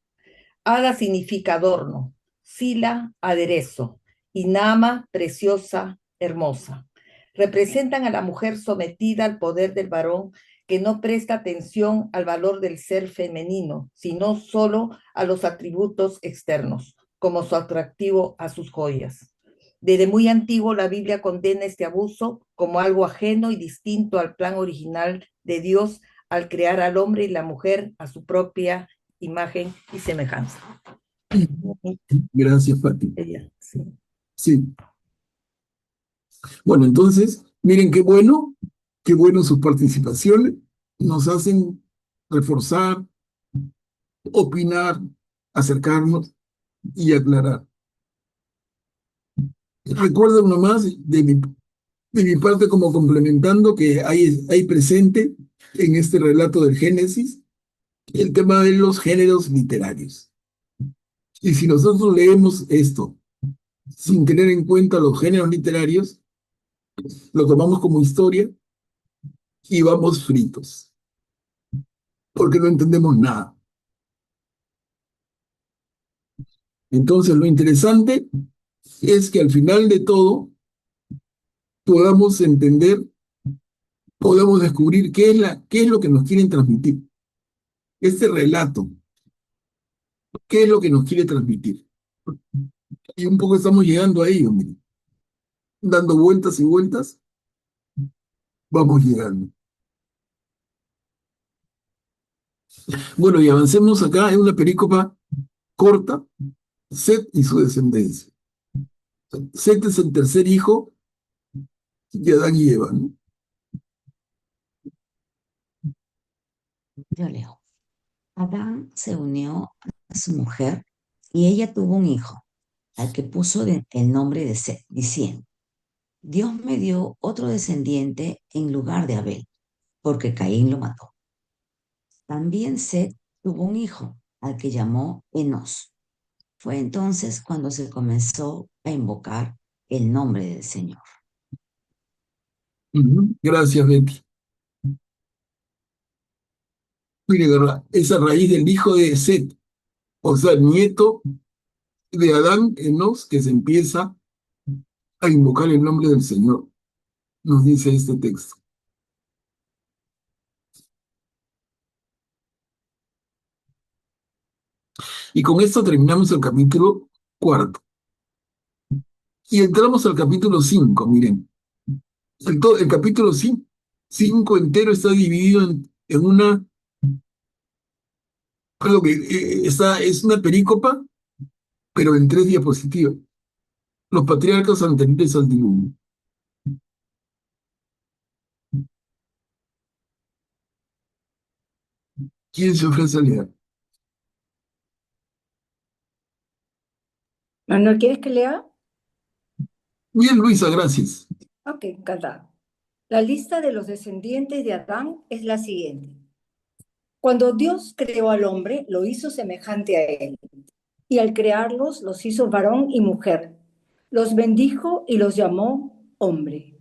Ada significa adorno, Sila, aderezo, y Nama, preciosa, hermosa. Representan a la mujer sometida al poder del varón que no presta atención al valor del ser femenino, sino solo a los atributos externos, como su atractivo a sus joyas. Desde muy antiguo la Biblia condena este abuso como algo ajeno y distinto al plan original de Dios al crear al hombre y la mujer a su propia imagen y semejanza. Gracias, Pati. Sí. Sí. Bueno, entonces, miren qué bueno sus participaciones. Nos hacen reforzar, opinar, acercarnos y aclarar. Recuerden nomás de mi parte como complementando que hay presente en este relato del Génesis el tema de los géneros literarios. Y si nosotros leemos esto sin tener en cuenta los géneros literarios, lo tomamos como historia y vamos fritos, porque no entendemos nada. Entonces, lo interesante es que al final de todo podamos entender, podamos descubrir qué es lo que nos quieren transmitir. Este relato, ¿qué es lo que nos quiere transmitir? Y un poco estamos llegando a ello, miren. Dando vueltas y vueltas, vamos llegando. Bueno, y avancemos acá en una perícopa corta, Set y su descendencia. Set es el tercer hijo de Adán y Eva, ¿no? Yo leo. Adán se unió a su mujer y ella tuvo un hijo, al que puso el nombre de Set, diciendo, Dios me dio otro descendiente en lugar de Abel, porque Caín lo mató. También Set tuvo un hijo, al que llamó Enos. Fue entonces cuando se comenzó a invocar el nombre del Señor. Gracias, Betty. Mire, esa raíz del hijo de Set, o sea, nieto de Adán, Enos, que se empieza a invocar el nombre del Señor, nos dice este texto. Y con esto terminamos el capítulo 4. Y entramos al capítulo 5, miren. El capítulo 5 entero está dividido en una, creo que es una perícopa, pero en 3 diapositivas. Los patriarcas anteriores al diluvio. ¿Quién se ofrece a leer? Manuel, ¿quieres que lea? Bien, Luisa, gracias. Ok, encantado. La lista de los descendientes de Adán es la siguiente. Cuando Dios creó al hombre, lo hizo semejante a él, y al crearlos los hizo varón y mujer. Los bendijo y los llamó, hombre.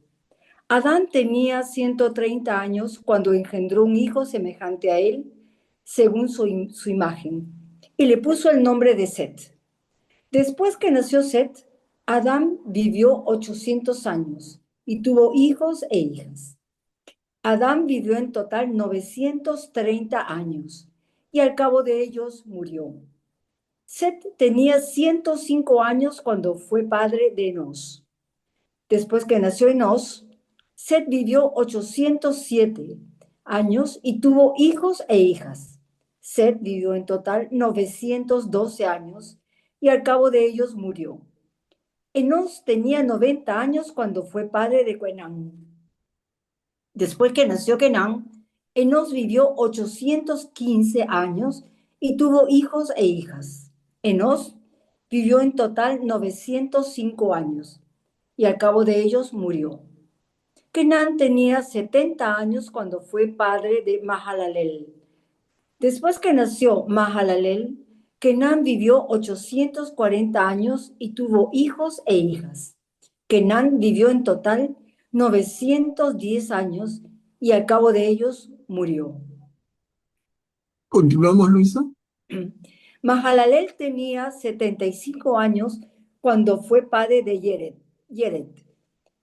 Adán tenía 130 años cuando engendró un hijo semejante a él, según su imagen, y le puso el nombre de Set. Después que nació Set, Adán vivió 800 años y tuvo hijos e hijas. Adán vivió en total 930 años y al cabo de ellos murió. Set tenía 105 años cuando fue padre de Enos. Después que nació Enos, Set vivió 807 años y tuvo hijos e hijas. Set vivió en total 912 años y al cabo de ellos murió. Enos tenía 90 años cuando fue padre de Kenán. Después que nació Kenán, Enos vivió 815 años y tuvo hijos e hijas. Enos vivió en total 905 años y al cabo de ellos murió. Kenán tenía 70 años cuando fue padre de Mahalalel. Después que nació Mahalalel, Kenán vivió 840 años y tuvo hijos e hijas. Kenán vivió en total 910 años y al cabo de ellos murió. ¿Continuamos, Luisa? Mahalalel tenía 75 años cuando fue padre de Yered.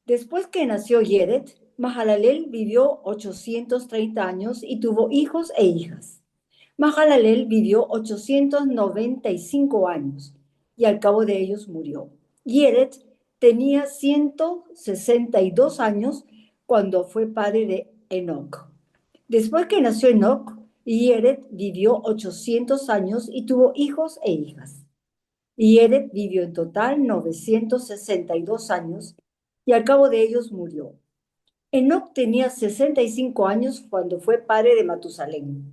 Después que nació Yered, Mahalalel vivió 830 años y tuvo hijos e hijas. Mahalalel vivió 895 años y al cabo de ellos murió. Yered tenía 162 años cuando fue padre de Enoc. Después que nació Enoc, Yered vivió 800 años y tuvo hijos e hijas. Yered vivió en total 962 años y al cabo de ellos murió. Enoc tenía 65 años cuando fue padre de Matusalén.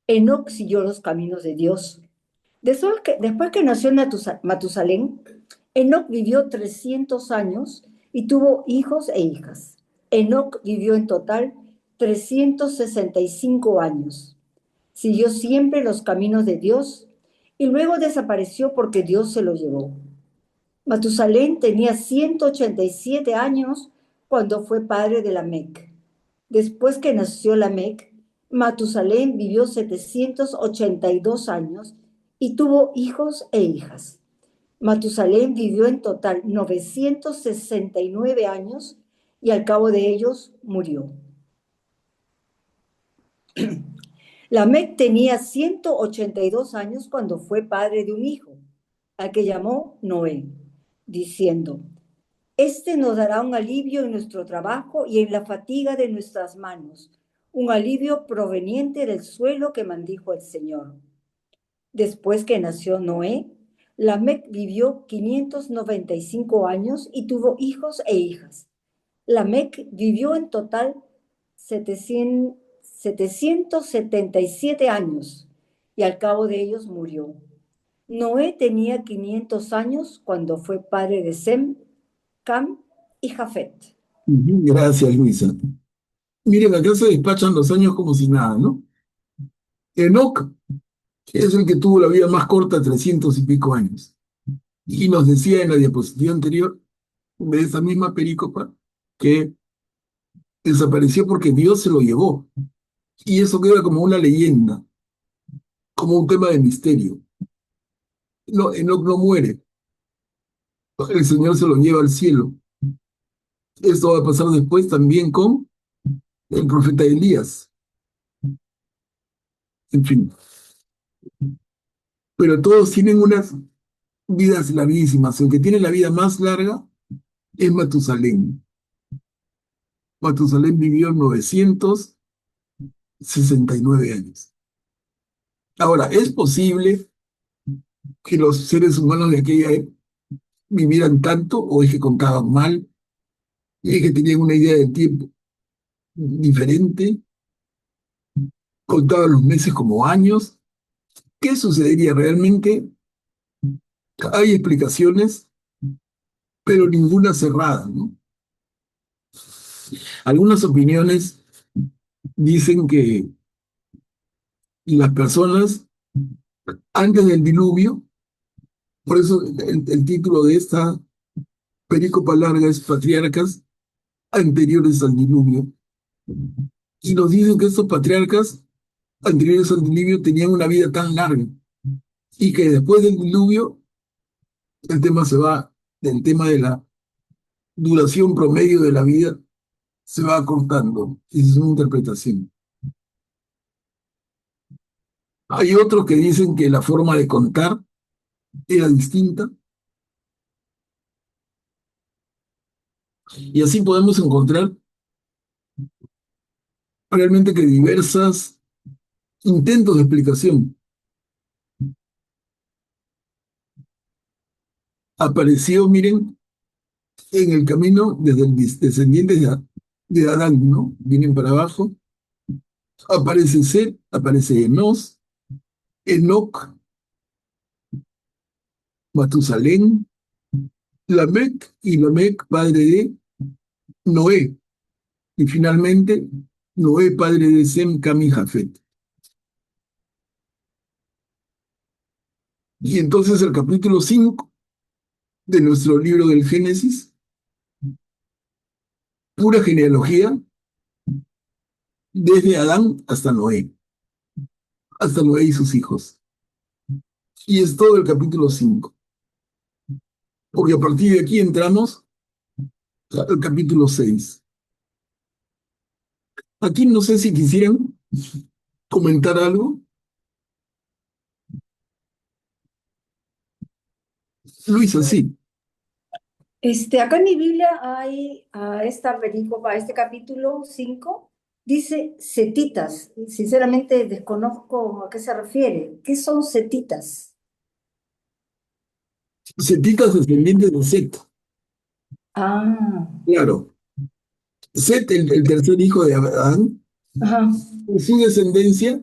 Enoc siguió los caminos de Dios. Después que nació Matusalén, Enoc vivió 300 años y tuvo hijos e hijas. Enoc vivió en total 365 años. Siguió siempre los caminos de Dios y luego desapareció porque Dios se lo llevó. Matusalén tenía 187 años cuando fue padre de Lamec. Después que nació Lamec, Matusalén vivió 782 años y tuvo hijos e hijas. Matusalén vivió en total 969 años y al cabo de ellos murió. Lamec tenía 182 años cuando fue padre de un hijo, al que llamó Noé, diciendo: Este nos dará un alivio en nuestro trabajo y en la fatiga de nuestras manos, un alivio proveniente del suelo que maldijo el Señor. Después que nació Noé, Lamec vivió 595 años y tuvo hijos e hijas. Lamec vivió en total 777 años y al cabo de ellos murió. Noé tenía 500 años cuando fue padre de Sem, Cam y Jafet. Gracias, Luisa. Miren, acá se despachan los años como si nada, ¿no? Enoc es el que tuvo la vida más corta, 300 y pico años. Y nos decía en la diapositiva anterior, de esa misma perícopa, que desapareció porque Dios se lo llevó. Y eso queda como una leyenda, como un tema de misterio. No, Enoc no muere. El Señor se lo lleva al cielo. Esto va a pasar después también con el profeta Elías. En fin. Pero todos tienen unas vidas larguísimas. El que tiene la vida más larga es Matusalén. Matusalén vivió 969 años. Ahora, ¿es posible que los seres humanos de aquella época vivieran tanto o es que contaban mal? ¿Es que tenían una idea del tiempo diferente? ¿Contaban los meses como años? ¿Qué sucedería realmente? Hay explicaciones, pero ninguna cerrada, ¿no? Algunas opiniones dicen que las personas antes del diluvio, por eso el título de esta Perícopa larga es patriarcas anteriores al diluvio. Y nos dicen que estos patriarcas anteriores al diluvio tenían una vida tan larga y que después del diluvio el tema se va, del tema de la duración promedio de la vida se va acortando. Esa es una interpretación. Hay otros que dicen que la forma de contar era distinta y así podemos encontrar realmente que diversas intentos de explicación. Apareció, miren, en el camino desde el descendiente de Adán, ¿no? Vienen para abajo, aparece Set, aparece Enos, Enoc, Matusalén, Lamec y Lamec, padre de Noé, y finalmente Noé, padre de Sem, Cam y Jafet. Y entonces el capítulo 5 de nuestro libro del Génesis, pura genealogía, desde Adán hasta Noé y sus hijos. Y es todo el capítulo 5, porque a partir de aquí entramos al capítulo 6. Aquí no sé si quisieran comentar algo. Luisa, sí. Acá en mi Biblia hay a esta pericopa, a este capítulo 5 dice setitas. Sinceramente desconozco a qué se refiere. ¿Qué son setitas? Setitas descendientes de Set. Ah, Claro. Set, el tercer hijo de Adán, ajá. su descendencia,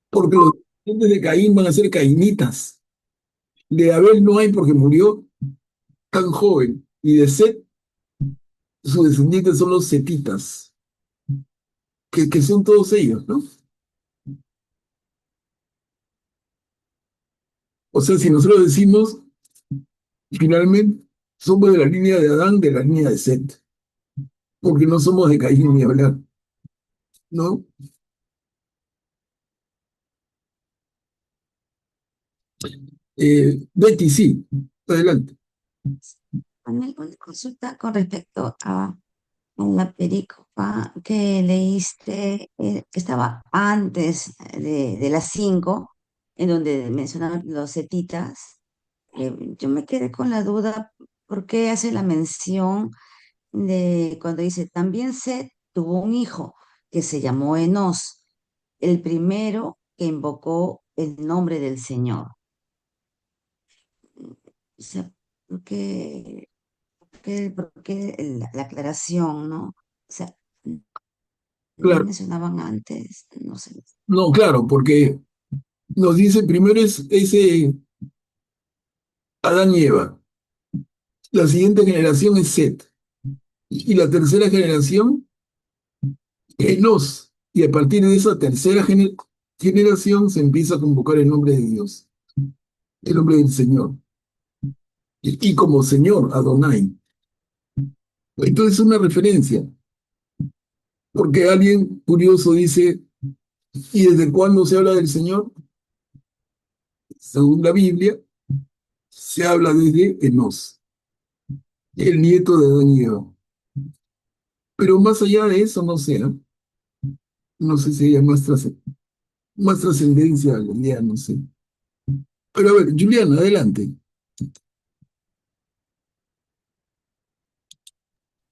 porque los descendientes de Caín van a ser cainitas. De Abel no hay porque murió tan joven. Y de Set, sus descendientes son los setitas, que son todos ellos, ¿no? O sea, si nosotros decimos, finalmente, somos de la línea de Adán, de la línea de Set, porque no somos de Caín ni hablar, ¿no? Betty, sí, adelante. Una consulta con respecto a la pericopa que leíste, que estaba antes de las 5, en donde mencionaban los setitas. Yo me quedé con la duda, ¿por qué hace la mención de cuando dice, también Set tuvo un hijo que se llamó Enos, el primero que invocó el nombre del Señor? O sea, ¿por qué la aclaración, ¿no? O sea, no Claro, mencionaban antes, no sé. no, claro, porque nos dice primero es ese Adán y Eva, la siguiente generación es Set, y la tercera generación, Enos, y a partir de esa tercera generación se empieza a convocar el nombre de Dios, el nombre del Señor, y como Señor, Adonai. Entonces es una referencia, porque alguien curioso dice, ¿y desde cuándo se habla del Señor? Según la Biblia, se habla desde Enos, el nieto de Adán y Eva. Pero más allá de eso, no sé, ¿no? No sé si haya más trascendencia a la idea, no sé. Pero a ver, Juliana, adelante.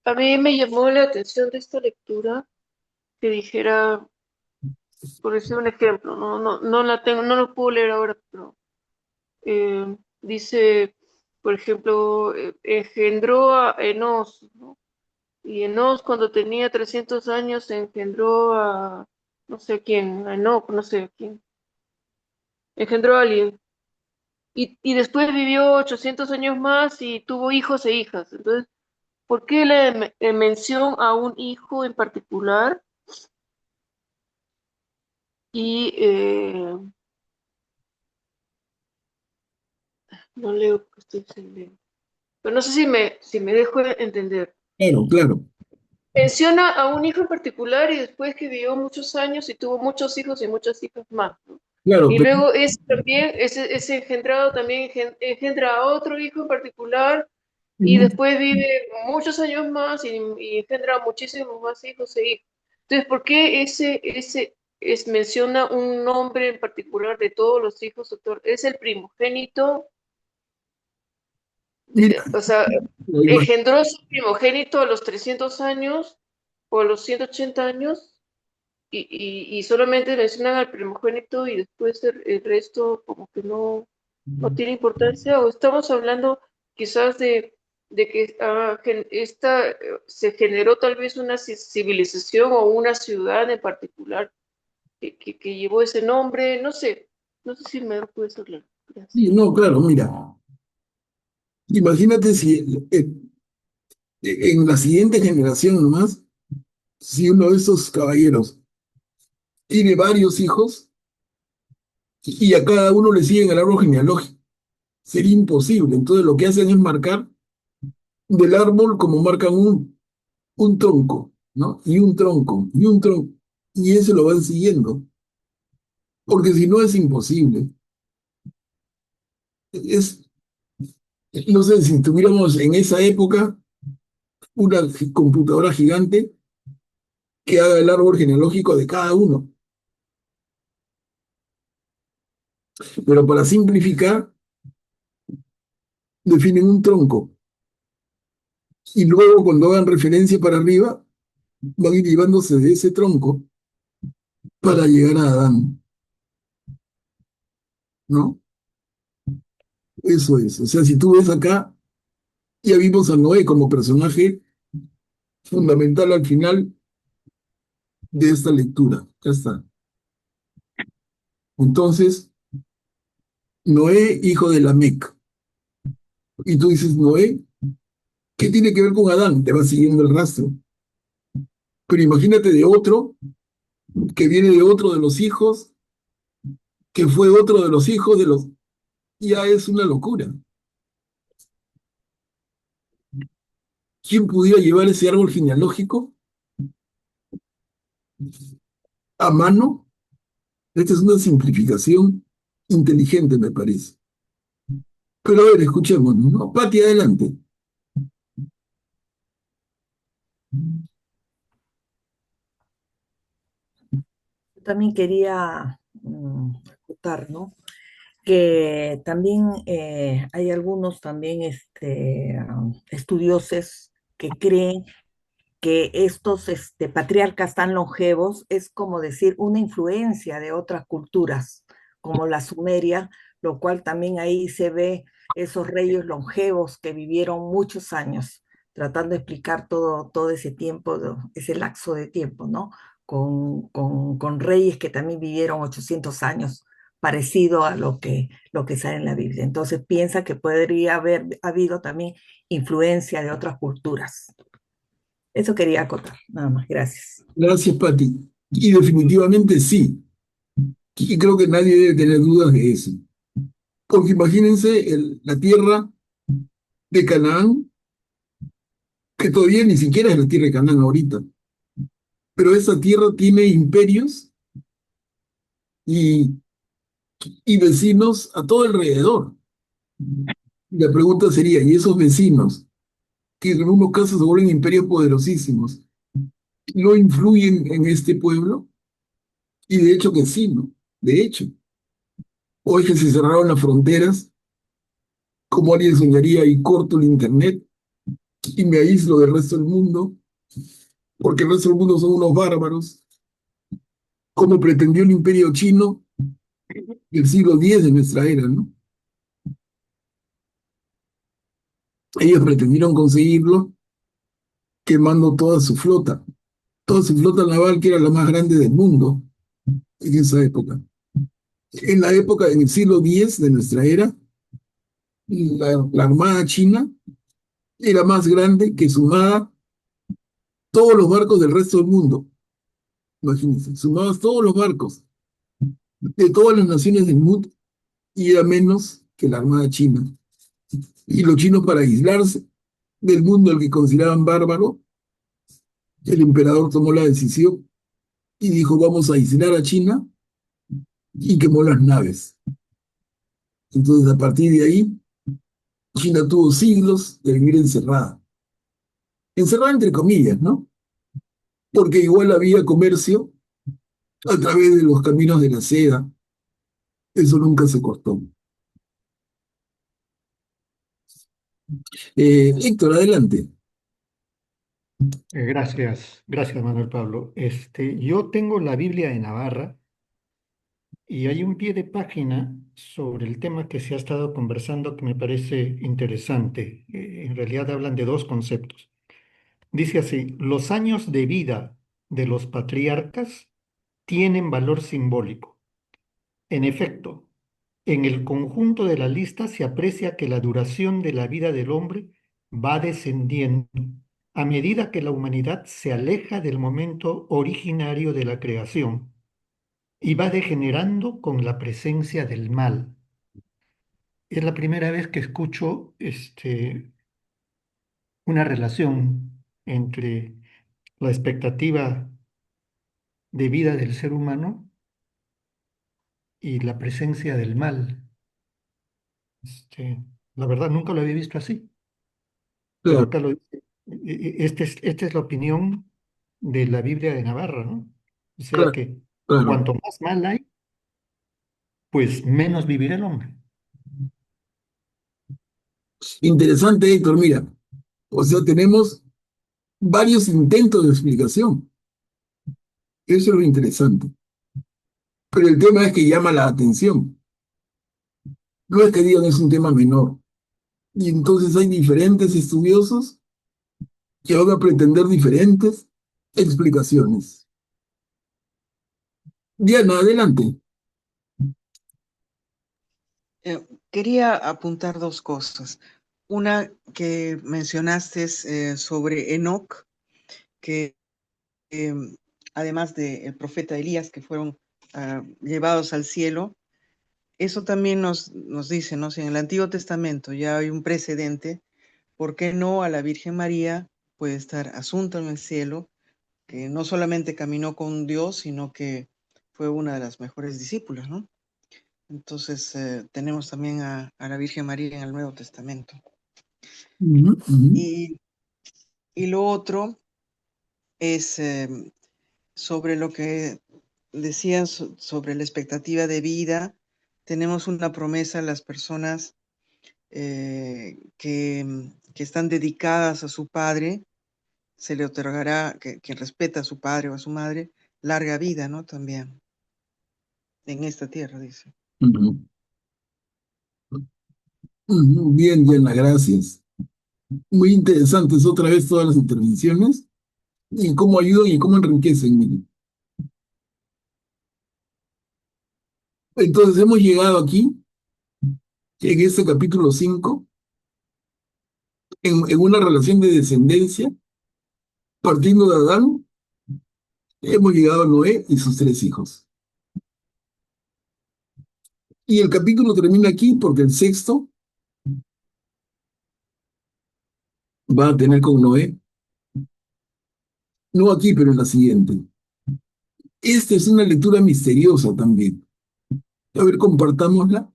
A mí me llamó la atención de esta lectura que dijera, por decir un ejemplo, no la tengo, no lo puedo leer ahora, pero dice, por ejemplo, engendró a Enos, ¿no? Y Enos cuando tenía 300 años engendró a, no sé quién, a Enoc, no sé a quién, engendró a alguien. Y después vivió 800 años más y tuvo hijos e hijas. Entonces, ¿por qué la mención a un hijo en particular? Y no leo porque estoy sin leer. pero no sé si me dejo entender. Claro, claro, Menciona a un hijo en particular y después que vivió muchos años y tuvo muchos hijos y muchas hijas más, ¿no? claro, Y pero luego ese engendrado también engendra a otro hijo en particular y después vive muchos años más y engendra muchísimos más hijos e hijos. Entonces, ¿por qué menciona un nombre en particular de todos los hijos, doctor? ¿Es el primogénito? mira, O sea, la ima- ¿engendró su primogénito a los 300 años o a los 180 años? Y solamente mencionan al primogénito y después el resto como que no tiene importancia, o estamos hablando quizás de que se generó tal vez una civilización o una ciudad en particular que llevó ese nombre, no sé si me puedes hablar. Gracias. sí, no, claro, mira, imagínate si en la siguiente generación nomás, si uno de esos caballeros tiene varios hijos y a cada uno le siguen el árbol genealógico, sería imposible. Entonces lo que hacen es marcar del árbol como marcan un tronco, ¿no? Y un tronco, y un tronco, y ese lo van siguiendo, porque si no es imposible. Es, no sé, si tuviéramos en esa época una computadora gigante que haga el árbol genealógico de cada uno. Pero para simplificar, definen un tronco y luego cuando hagan referencia para arriba, van a ir llevándose de ese tronco para llegar a Adán, ¿no? Eso es. O sea, si tú ves acá, ya vimos a Noé como personaje fundamental al final de esta lectura. Ya está. Entonces, Noé, hijo de Lamec. Y tú dices, Noé, ¿qué tiene que ver con Adán? Te va siguiendo el rastro. Pero imagínate de otro, que viene de otro de los hijos, que fue otro de los hijos de los... Ya es una locura. ¿Quién pudiera llevar ese árbol genealógico a mano? Esta es una simplificación inteligente, me parece. Pero a ver, escuchemos, ¿no? Pati, adelante. Yo también quería acotar, ¿no? Que también hay algunos también estudiosos que creen que estos patriarcas tan longevos es como decir una influencia de otras culturas, como la sumeria, lo cual también ahí se ve esos reyes longevos que vivieron muchos años, tratando de explicar todo ese tiempo, ese lapso de tiempo, ¿no? Con reyes que también vivieron 800 años, parecido a lo que sale en la Biblia. Entonces piensa que podría haber habido también influencia de otras culturas. Eso quería acotar, nada más, gracias. Gracias, Pati. Y definitivamente sí. Y creo que nadie debe tener dudas de eso. Porque imagínense la tierra de Canaán, que todavía ni siquiera es la tierra de Canaán ahorita, pero esa tierra tiene imperios y, y vecinos a todo alrededor. La pregunta sería, ¿y esos vecinos, que en algunos casos se vuelven imperios poderosísimos, no influyen en este pueblo? Y de hecho que sí, ¿no? De hecho, hoy que se cerraron las fronteras, como alguien soñaría y corto el internet y me aíslo del resto del mundo, porque el resto del mundo son unos bárbaros, como pretendió el imperio chino del siglo X de nuestra era, ¿no? Ellos pretendieron conseguirlo quemando toda su flota naval que era la más grande del mundo en esa época. En la época, en el siglo X de nuestra era, la armada china era más grande que sumada todos los barcos del resto del mundo. Imagínense, sumados todos los barcos de todas las naciones del mundo y era menos que la armada china. Y los chinos, para aislarse del mundo al que consideraban bárbaro, el emperador tomó la decisión y dijo, vamos a aislar a China, y quemó las naves. Entonces, a partir de ahí, China tuvo siglos de vivir encerrada. Encerrada entre comillas, ¿no? Porque igual había comercio a través de los caminos de la seda. Eso nunca se cortó. Héctor, adelante. Gracias, Manuel Pablo. Yo tengo la Biblia de Navarra y hay un pie de página sobre el tema que se ha estado conversando que me parece interesante. En realidad hablan de dos conceptos. Dice así, los años de vida de los patriarcas tienen valor simbólico. En efecto, en el conjunto de la lista se aprecia que la duración de la vida del hombre va descendiendo a medida que la humanidad se aleja del momento originario de la creación y va degenerando con la presencia del mal. Es la primera vez que escucho una relación entre la expectativa de vida del ser humano y la presencia del mal. La verdad nunca lo había visto así, pero Claro, acá lo dice. Esta es la opinión de la Biblia de Navarra, ¿no? O sea claro, que claro. cuanto más mal hay, pues menos vivirá el hombre. Interesante, Héctor, mira. O sea, tenemos varios intentos de explicación. Eso es lo interesante. Pero el tema es que llama la atención. No es que digan es un tema menor. Y entonces hay diferentes estudiosos que van a pretender diferentes explicaciones. Diana, adelante. Quería apuntar dos cosas. Una que mencionaste es sobre Enoc, que además del profeta Elías, que fueron llevados al cielo, eso también nos dice, ¿no? Si en el Antiguo Testamento ya hay un precedente, ¿por qué no a la Virgen María puede estar asunta en el cielo, que no solamente caminó con Dios, sino que fue una de las mejores discípulas, ¿no? Entonces tenemos también a la Virgen María en el Nuevo Testamento. Ujú, ujú. Y lo otro es sobre lo que decían sobre la expectativa de vida. Tenemos una promesa a las personas que están dedicadas a su padre, se le otorgará, que respeta a su padre o a su madre, larga vida, ¿no? También en esta tierra, dice. Ujú. Ujú. Bien, Diana, gracias. Muy interesantes otra vez todas las intervenciones y cómo ayudan y cómo enriquecen. Miren. Entonces hemos llegado aquí, en este capítulo 5 en una relación de descendencia, partiendo de Adán, hemos llegado a Noé y sus tres hijos. Y el capítulo termina aquí porque el sexto va a tener con Noé, no aquí, pero en la siguiente. Esta es una lectura misteriosa también. A ver, compartámosla.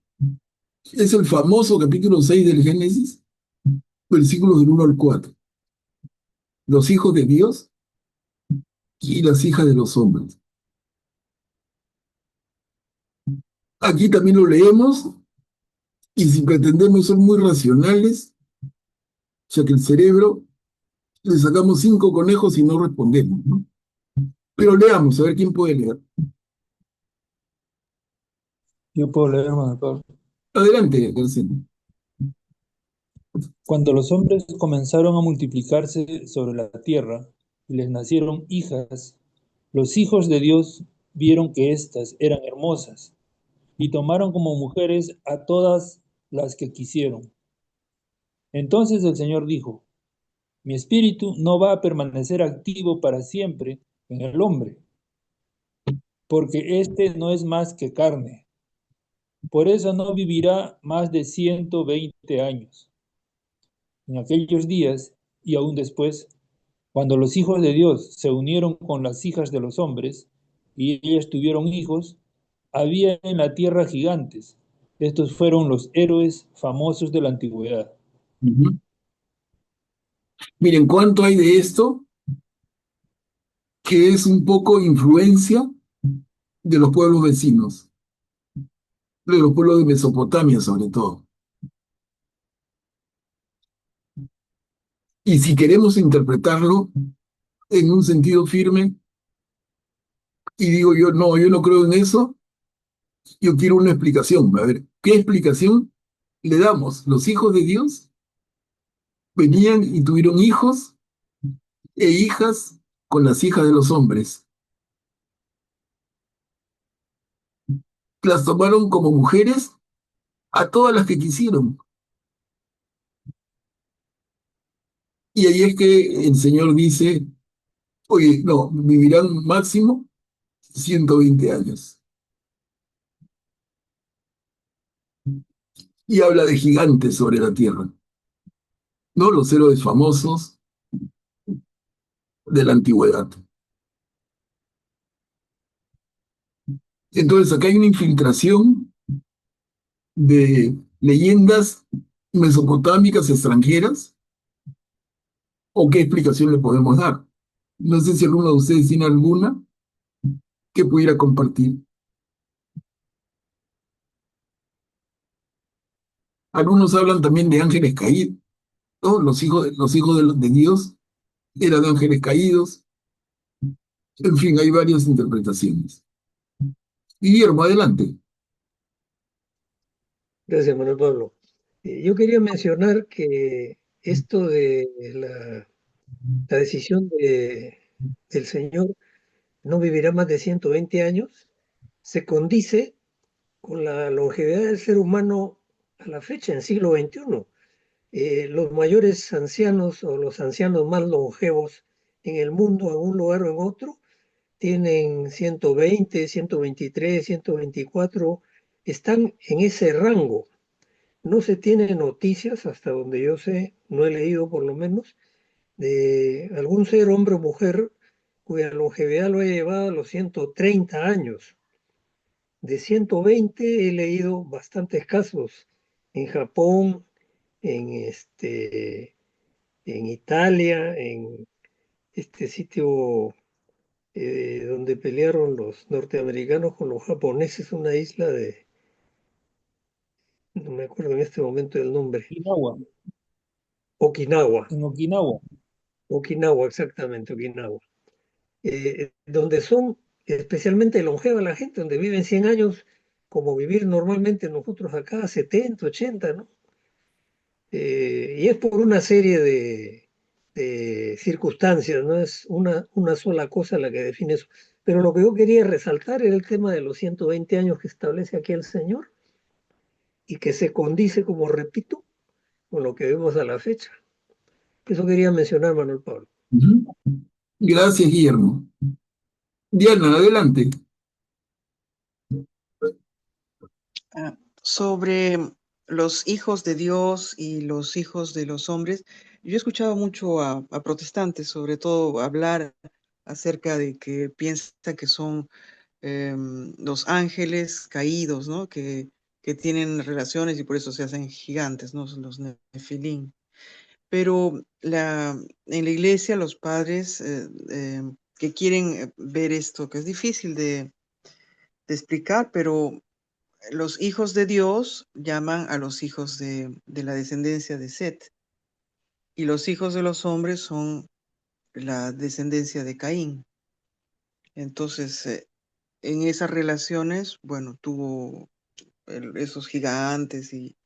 Es el famoso capítulo 6 del Génesis, versículos del 1 al 4. Los hijos de Dios y las hijas de los hombres. Aquí también lo leemos y si pretendemos ser muy racionales, ya que el cerebro le sacamos 5 conejos y no respondemos, ¿no? Pero leamos, a ver quién puede leer. Yo puedo leer, Manuel Pablo. Adelante, García. Cuando los hombres comenzaron a multiplicarse sobre la tierra y les nacieron hijas, los hijos de Dios vieron que éstas eran hermosas y tomaron como mujeres a todas las que quisieron. Entonces el Señor dijo: mi espíritu no va a permanecer activo para siempre en el hombre, porque éste no es más que carne, Por eso no vivirá más de 120 años. En aquellos días y aún después, cuando los hijos de Dios se unieron con las hijas de los hombres y ellas tuvieron hijos, había en la tierra gigantes. Estos fueron los héroes famosos de la antigüedad. Ujú. Miren, ¿cuánto hay de esto? Que es un poco influencia de los pueblos vecinos, de los pueblos de Mesopotamia sobre todo. Y si queremos interpretarlo en un sentido firme, y digo yo no creo en eso, yo quiero una explicación. A ver, ¿qué explicación le damos? Los hijos de Dios venían y tuvieron hijos e hijas con las hijas de los hombres. Las tomaron como mujeres a todas las que quisieron. Y ahí es que el Señor dice, oye, no, vivirán máximo 120 años. Y habla de gigantes sobre la tierra, ¿no? Los héroes famosos de la antigüedad. Entonces, acá hay una infiltración de leyendas mesopotámicas extranjeras, ¿o qué explicación le podemos dar? No sé si alguno de ustedes tiene alguna que pudiera compartir. Algunos hablan también de ángeles caídos, ¿no? Los hijos de Dios eran ángeles caídos. En fin, hay varias interpretaciones. Guillermo, adelante. Gracias, Manuel Pablo. Yo quería mencionar que esto de la decisión del Señor no vivirá más de 120 años se condice con la longevidad del ser humano a la fecha, en siglo XXI. Los mayores ancianos o los ancianos más longevos en el mundo, en un lugar o en otro, tienen 120, 123, 124, están en ese rango. No se tiene noticias, hasta donde yo sé, no he leído por lo menos, de algún ser, hombre o mujer, cuya longevidad lo haya llevado a los 130 años. De 120 he leído bastantes casos en Japón, en Italia, en este sitio donde pelearon los norteamericanos con los japoneses, una isla no me acuerdo en este momento del nombre, Okinawa. Okinawa. En Okinawa. Okinawa, exactamente, Okinawa. Donde son especialmente longeva la gente, donde viven 100 años, como vivir normalmente nosotros acá, 70, 80, ¿no? Y es por una serie de circunstancias, no es una sola cosa la que define eso. Pero lo que yo quería resaltar era el tema de los 120 años que establece aquí el Señor y que se condice, como repito, con lo que vemos a la fecha. Eso quería mencionar, Manuel Pablo. Ujú. Gracias, Guillermo. Diana, adelante. Sobre los hijos de Dios y los hijos de los hombres, yo he escuchado mucho a protestantes, sobre todo, hablar acerca de que piensan que son los ángeles caídos, ¿no? Que tienen relaciones y por eso se hacen gigantes, ¿no? Son los nefilim. Pero en la iglesia los padres que quieren ver esto, que es difícil de explicar, pero los hijos de Dios llaman a los hijos de la descendencia de Set, y los hijos de los hombres son la descendencia de Caín. Entonces, en esas relaciones, bueno, tuvo esos gigantes y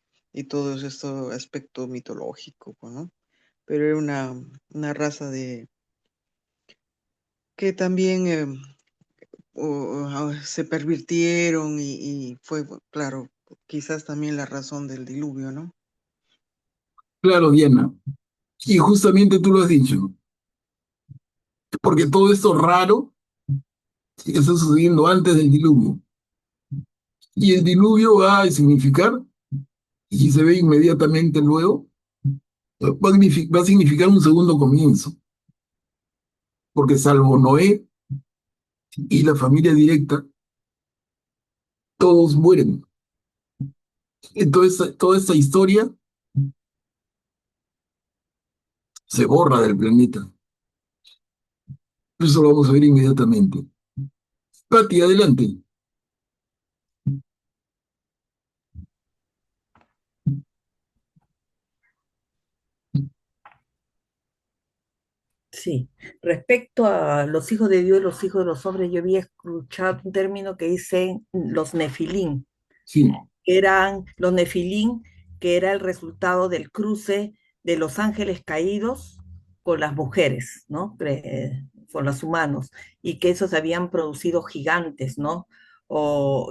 todo este aspecto mitológico, ¿no? Pero era una raza que también se pervirtieron y fue, claro, quizás también la razón del diluvio, ¿no? Claro, Diana. Y justamente tú lo has dicho, porque todo esto raro está sucediendo antes del diluvio. Y el diluvio va a significar, y se ve inmediatamente luego, va a significar un segundo comienzo, porque salvo Noé y la familia directa, todos mueren. Entonces, toda esta historia se borra del planeta. Eso lo vamos a ver inmediatamente. Pati, adelante. Sí, respecto a los hijos de Dios y los hijos de los hombres, yo había escuchado un término que dicen los nefilín, Sí, que eran los nefilín, que era el resultado del cruce de los ángeles caídos con las mujeres, ¿no? Con los humanos, y que esos habían producido gigantes, ¿no?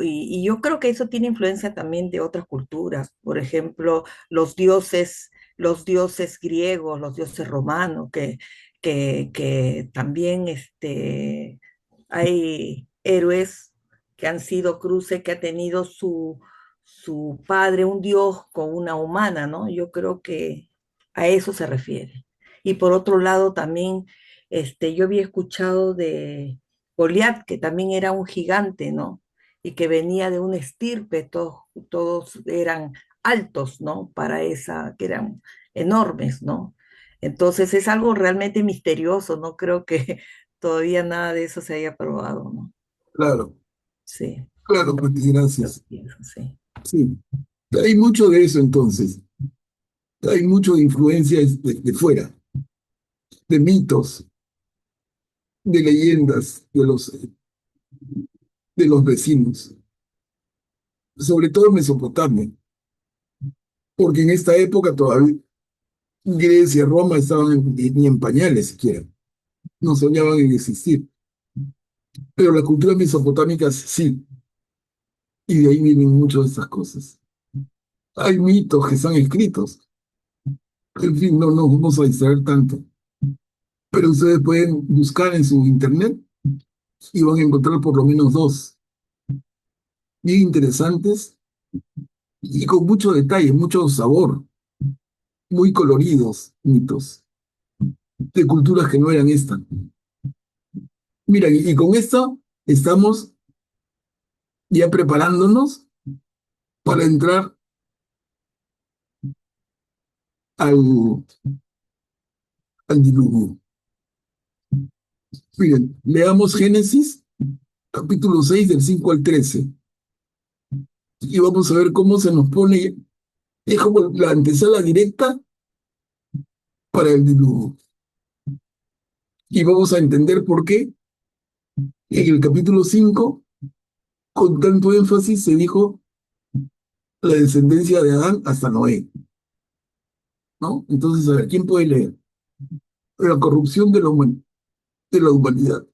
Y yo creo que eso tiene influencia también de otras culturas, por ejemplo, los dioses griegos, los dioses romanos, que también hay héroes que han sido cruce, que ha tenido su padre, un dios con una humana, ¿no? Yo creo que a eso se refiere. Y por otro lado, también yo había escuchado de Goliat, que también era un gigante, ¿no? Y que venía de una estirpe, todos eran altos, ¿no? Para esa, que eran enormes, ¿no? Entonces es algo realmente misterioso, no creo que todavía nada de eso se haya probado, ¿no? claro, Sí, claro, Pati, yo gracias. pienso, sí. Sí, hay mucho de eso entonces. Hay mucho de influencias de fuera, de mitos, de leyendas de los vecinos, sobre todo en Mesopotamia, porque en esta época todavía Grecia y Roma estaban ni en pañales siquiera, no soñaban en existir. Pero la cultura mesopotámica sí, y de ahí vienen muchas de estas cosas. Hay mitos que están escritos. En fin, no nos vamos a distraer tanto. Pero ustedes pueden buscar en su internet y van a encontrar por lo menos dos bien interesantes y con mucho detalle, mucho sabor, muy coloridos mitos de culturas que no eran esta. Mira, y con esto estamos ya preparándonos para entrar al, al diluvio. Miren, leamos Génesis, capítulo 6 del 5 al 13, y vamos a ver cómo se nos pone, es como la antesala directa para el diluvio. Y vamos a entender por qué en el capítulo 5 con tanto énfasis se dijo la descendencia de Adán hasta Noé, ¿no? Entonces, a ver, ¿quién puede leer? La corrupción de la humanidad.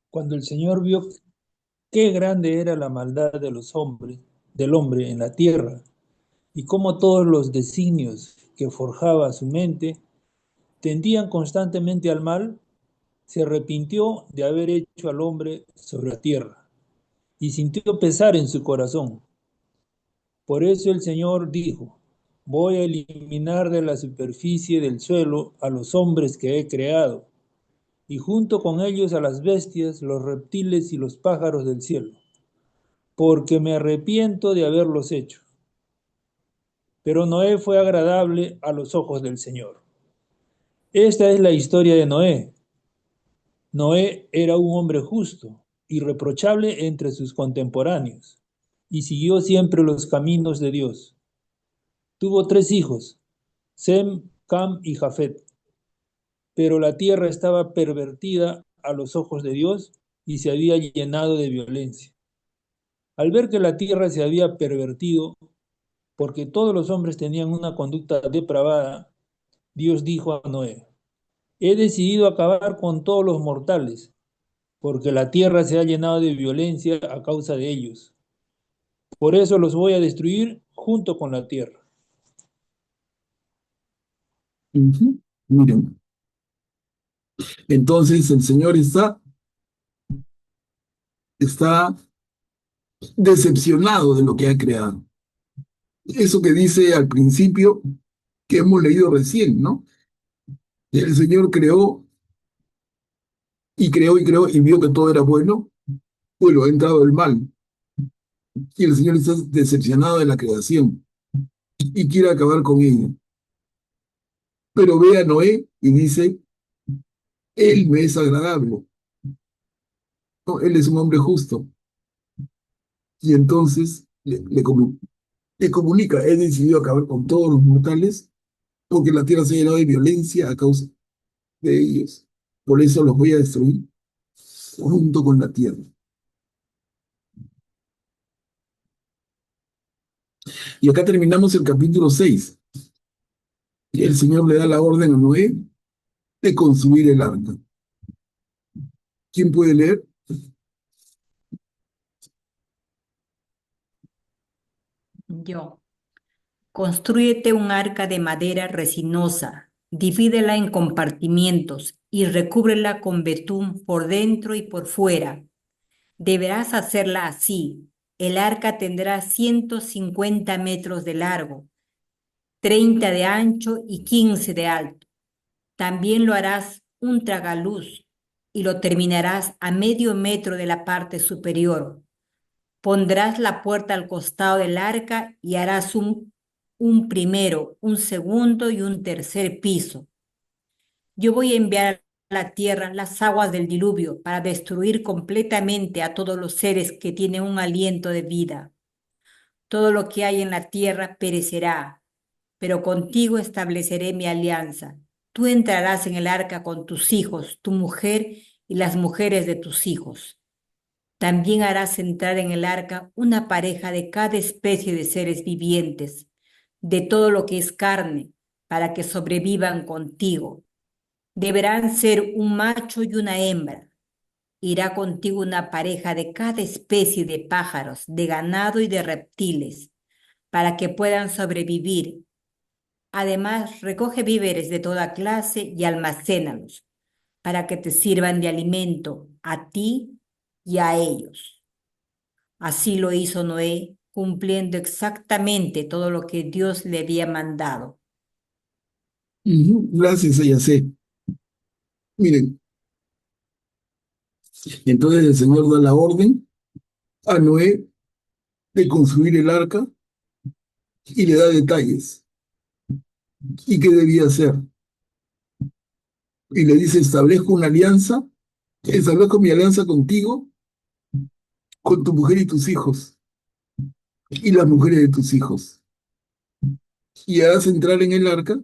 Cuando el Señor vio qué grande era la maldad de los hombres, del hombre en la tierra, y cómo todos los designios que forjaba su mente tendían constantemente al mal, se arrepintió de haber hecho al hombre sobre la tierra, y sintió pesar en su corazón. Por eso el Señor dijo: voy a eliminar de la superficie del suelo a los hombres que he creado, y junto con ellos a las bestias, los reptiles y los pájaros del cielo, porque me arrepiento de haberlos hecho. Pero Noé fue agradable a los ojos del Señor. Esta es la historia de Noé. Noé era un hombre justo, irreprochable entre sus contemporáneos, y siguió siempre los caminos de Dios. Tuvo 3 hijos, Sem, Cam y Jafet, pero la tierra estaba pervertida a los ojos de Dios y se había llenado de violencia. Al ver que la tierra se había pervertido, porque todos los hombres tenían una conducta depravada, Dios dijo a Noé: he decidido acabar con todos los mortales, porque la tierra se ha llenado de violencia a causa de ellos. Por eso los voy a destruir junto con la tierra. Ujú. Miren, entonces el Señor está decepcionado de lo que ha creado. Eso que dice al principio, que hemos leído recién, ¿no? El Señor creó y creó y creó y vio que todo era bueno, bueno, ha entrado el mal. Y el Señor está decepcionado de la creación y quiere acabar con ella. Pero ve a Noé y dice, él me es agradable, ¿no? Él es un hombre justo. Y entonces le comunica, he decidido acabar con todos los mortales porque la tierra se ha llenado de violencia a causa de ellos. Por eso los voy a destruir junto con la tierra. Y acá terminamos el capítulo 6. Y el Señor le da la orden a Noé de construir el arca. ¿Quién puede leer? Yo. Constrúyete un arca de madera resinosa, divídela en compartimientos y recúbrela con betún por dentro y por fuera. Deberás hacerla así. El arca tendrá 150 metros de largo, 30 de ancho y 15 de alto. También lo harás un tragaluz y lo terminarás a medio metro de la parte superior. Pondrás la puerta al costado del arca y harás un primero, un segundo y un tercer piso. Yo voy a enviar a la tierra las aguas del diluvio para destruir completamente a todos los seres que tienen un aliento de vida. Todo lo que hay en la tierra perecerá, pero contigo estableceré mi alianza. Tú entrarás en el arca con tus hijos, tu mujer y las mujeres de tus hijos. También harás entrar en el arca una pareja de cada especie de seres vivientes, de todo lo que es carne, para que sobrevivan contigo. Deberán ser un macho y una hembra. Irá contigo una pareja de cada especie de pájaros, de ganado y de reptiles, para que puedan sobrevivir. Además, recoge víveres de toda clase y almacénalos, para que te sirvan de alimento a ti y a ellos. Así lo hizo Noé, cumpliendo exactamente todo lo que Dios le había mandado. Gracias, Ayacé. Miren, entonces el Señor da la orden a Noé de construir el arca y le da detalles. ¿Y qué debía hacer? Y le dice, establezco mi alianza contigo, con tu mujer y tus hijos, y las mujeres de tus hijos. Y harás entrar en el arca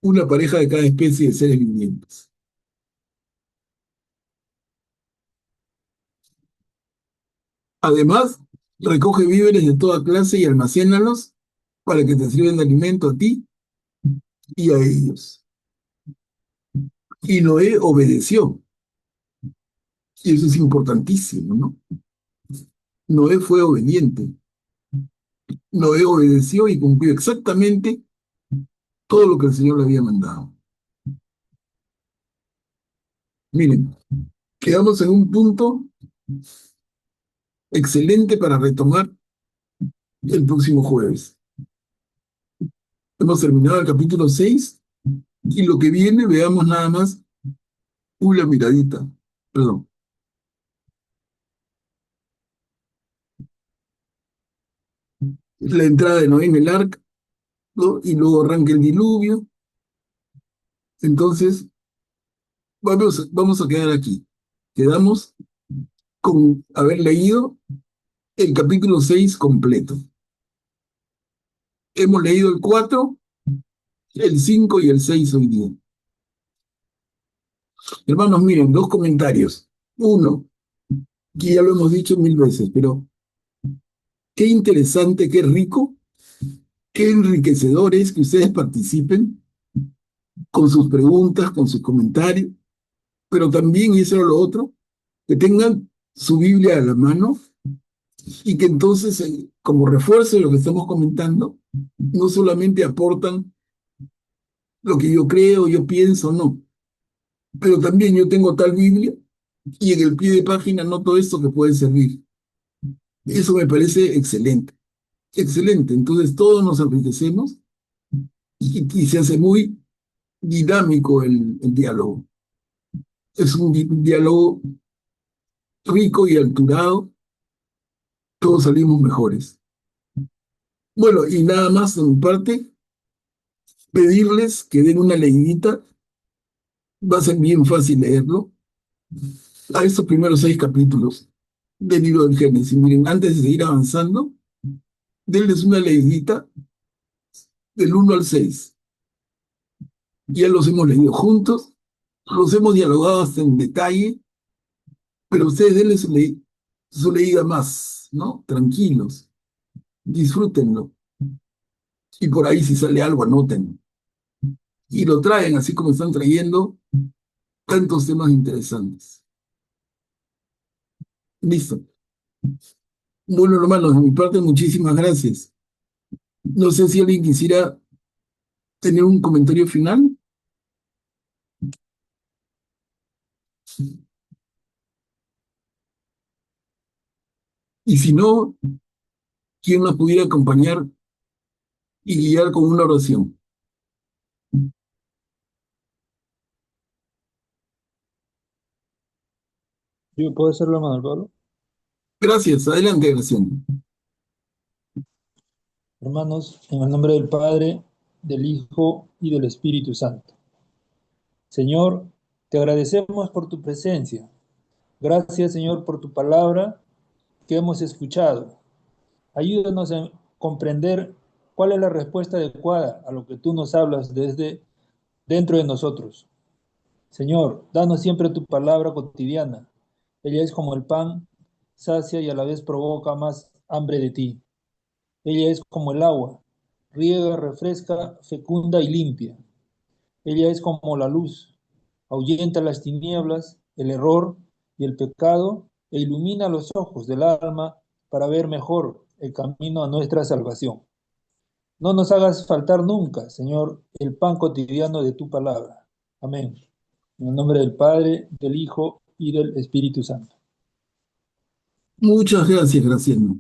una pareja de cada especie de seres vivientes. Además, recoge víveres de toda clase y almacénalos para que te sirvan de alimento a ti y a ellos. Y Noé obedeció. Y eso es importantísimo, ¿no? Noé fue obediente. Noé obedeció y cumplió exactamente todo lo que el Señor le había mandado. Miren, quedamos en un punto excelente para retomar el próximo jueves. Hemos terminado el capítulo 6 y lo que viene, veamos nada más una miradita. Perdón. La entrada de Noé en el arca, ¿no? Y luego arranca el diluvio. Entonces, vamos a quedar aquí. Quedamos con haber leído el capítulo 6 completo. Hemos leído el 4, el 5 y el 6 hoy día. Hermanos, miren, dos comentarios. Uno, que ya lo hemos dicho 1000 veces, pero qué interesante, qué rico, qué enriquecedor es que ustedes participen con sus preguntas, con sus comentarios, pero también, y eso era lo otro, que tengan su Biblia a la mano y que entonces, como refuerzo de lo que estamos comentando, no solamente aportan lo que yo creo, yo pienso, no. Pero también yo tengo tal Biblia y en el pie de página noto esto que puede servir. Eso me parece excelente, excelente. Entonces todos nos enriquecemos y se hace muy dinámico el diálogo. Es un diálogo rico y alturado, todos salimos mejores. Bueno, y nada más de mi parte, pedirles que den una leidita, va a ser bien fácil leerlo, a estos primeros 6 capítulos del libro del Génesis. Miren, antes de seguir avanzando, denles una leidita del 1 al 6. Ya los hemos leído juntos, los hemos dialogado hasta en detalle, pero ustedes denles su leída más, ¿no? Tranquilos, disfrútenlo. Y por ahí si sale algo, anoten. Y lo traen así como están trayendo tantos temas interesantes. Listo. Bueno, hermanos, de mi parte, muchísimas gracias. No sé si alguien quisiera tener un comentario final. Y si no, ¿quién nos pudiera acompañar y guiar con una oración? ¿Yo puedo hacerlo, Manuel Pablo? Gracias. Adelante, Graciela. Hermanos, en el nombre del Padre, del Hijo y del Espíritu Santo. Señor, te agradecemos por tu presencia. Gracias, Señor, por tu palabra que hemos escuchado. Ayúdanos a comprender cuál es la respuesta adecuada a lo que tú nos hablas desde dentro de nosotros. Señor, danos siempre tu palabra cotidiana. Ella es como el pan, sacia y a la vez provoca más hambre de ti. Ella es como el agua, riega, refresca, fecunda y limpia. Ella es como la luz, ahuyenta las tinieblas, el error y el pecado e ilumina los ojos del alma para ver mejor el camino a nuestra salvación. No nos hagas faltar nunca, Señor, el pan cotidiano de tu palabra. Amén. En el nombre del Padre, del Hijo y del Espíritu Santo. Muchas gracias, Graciela.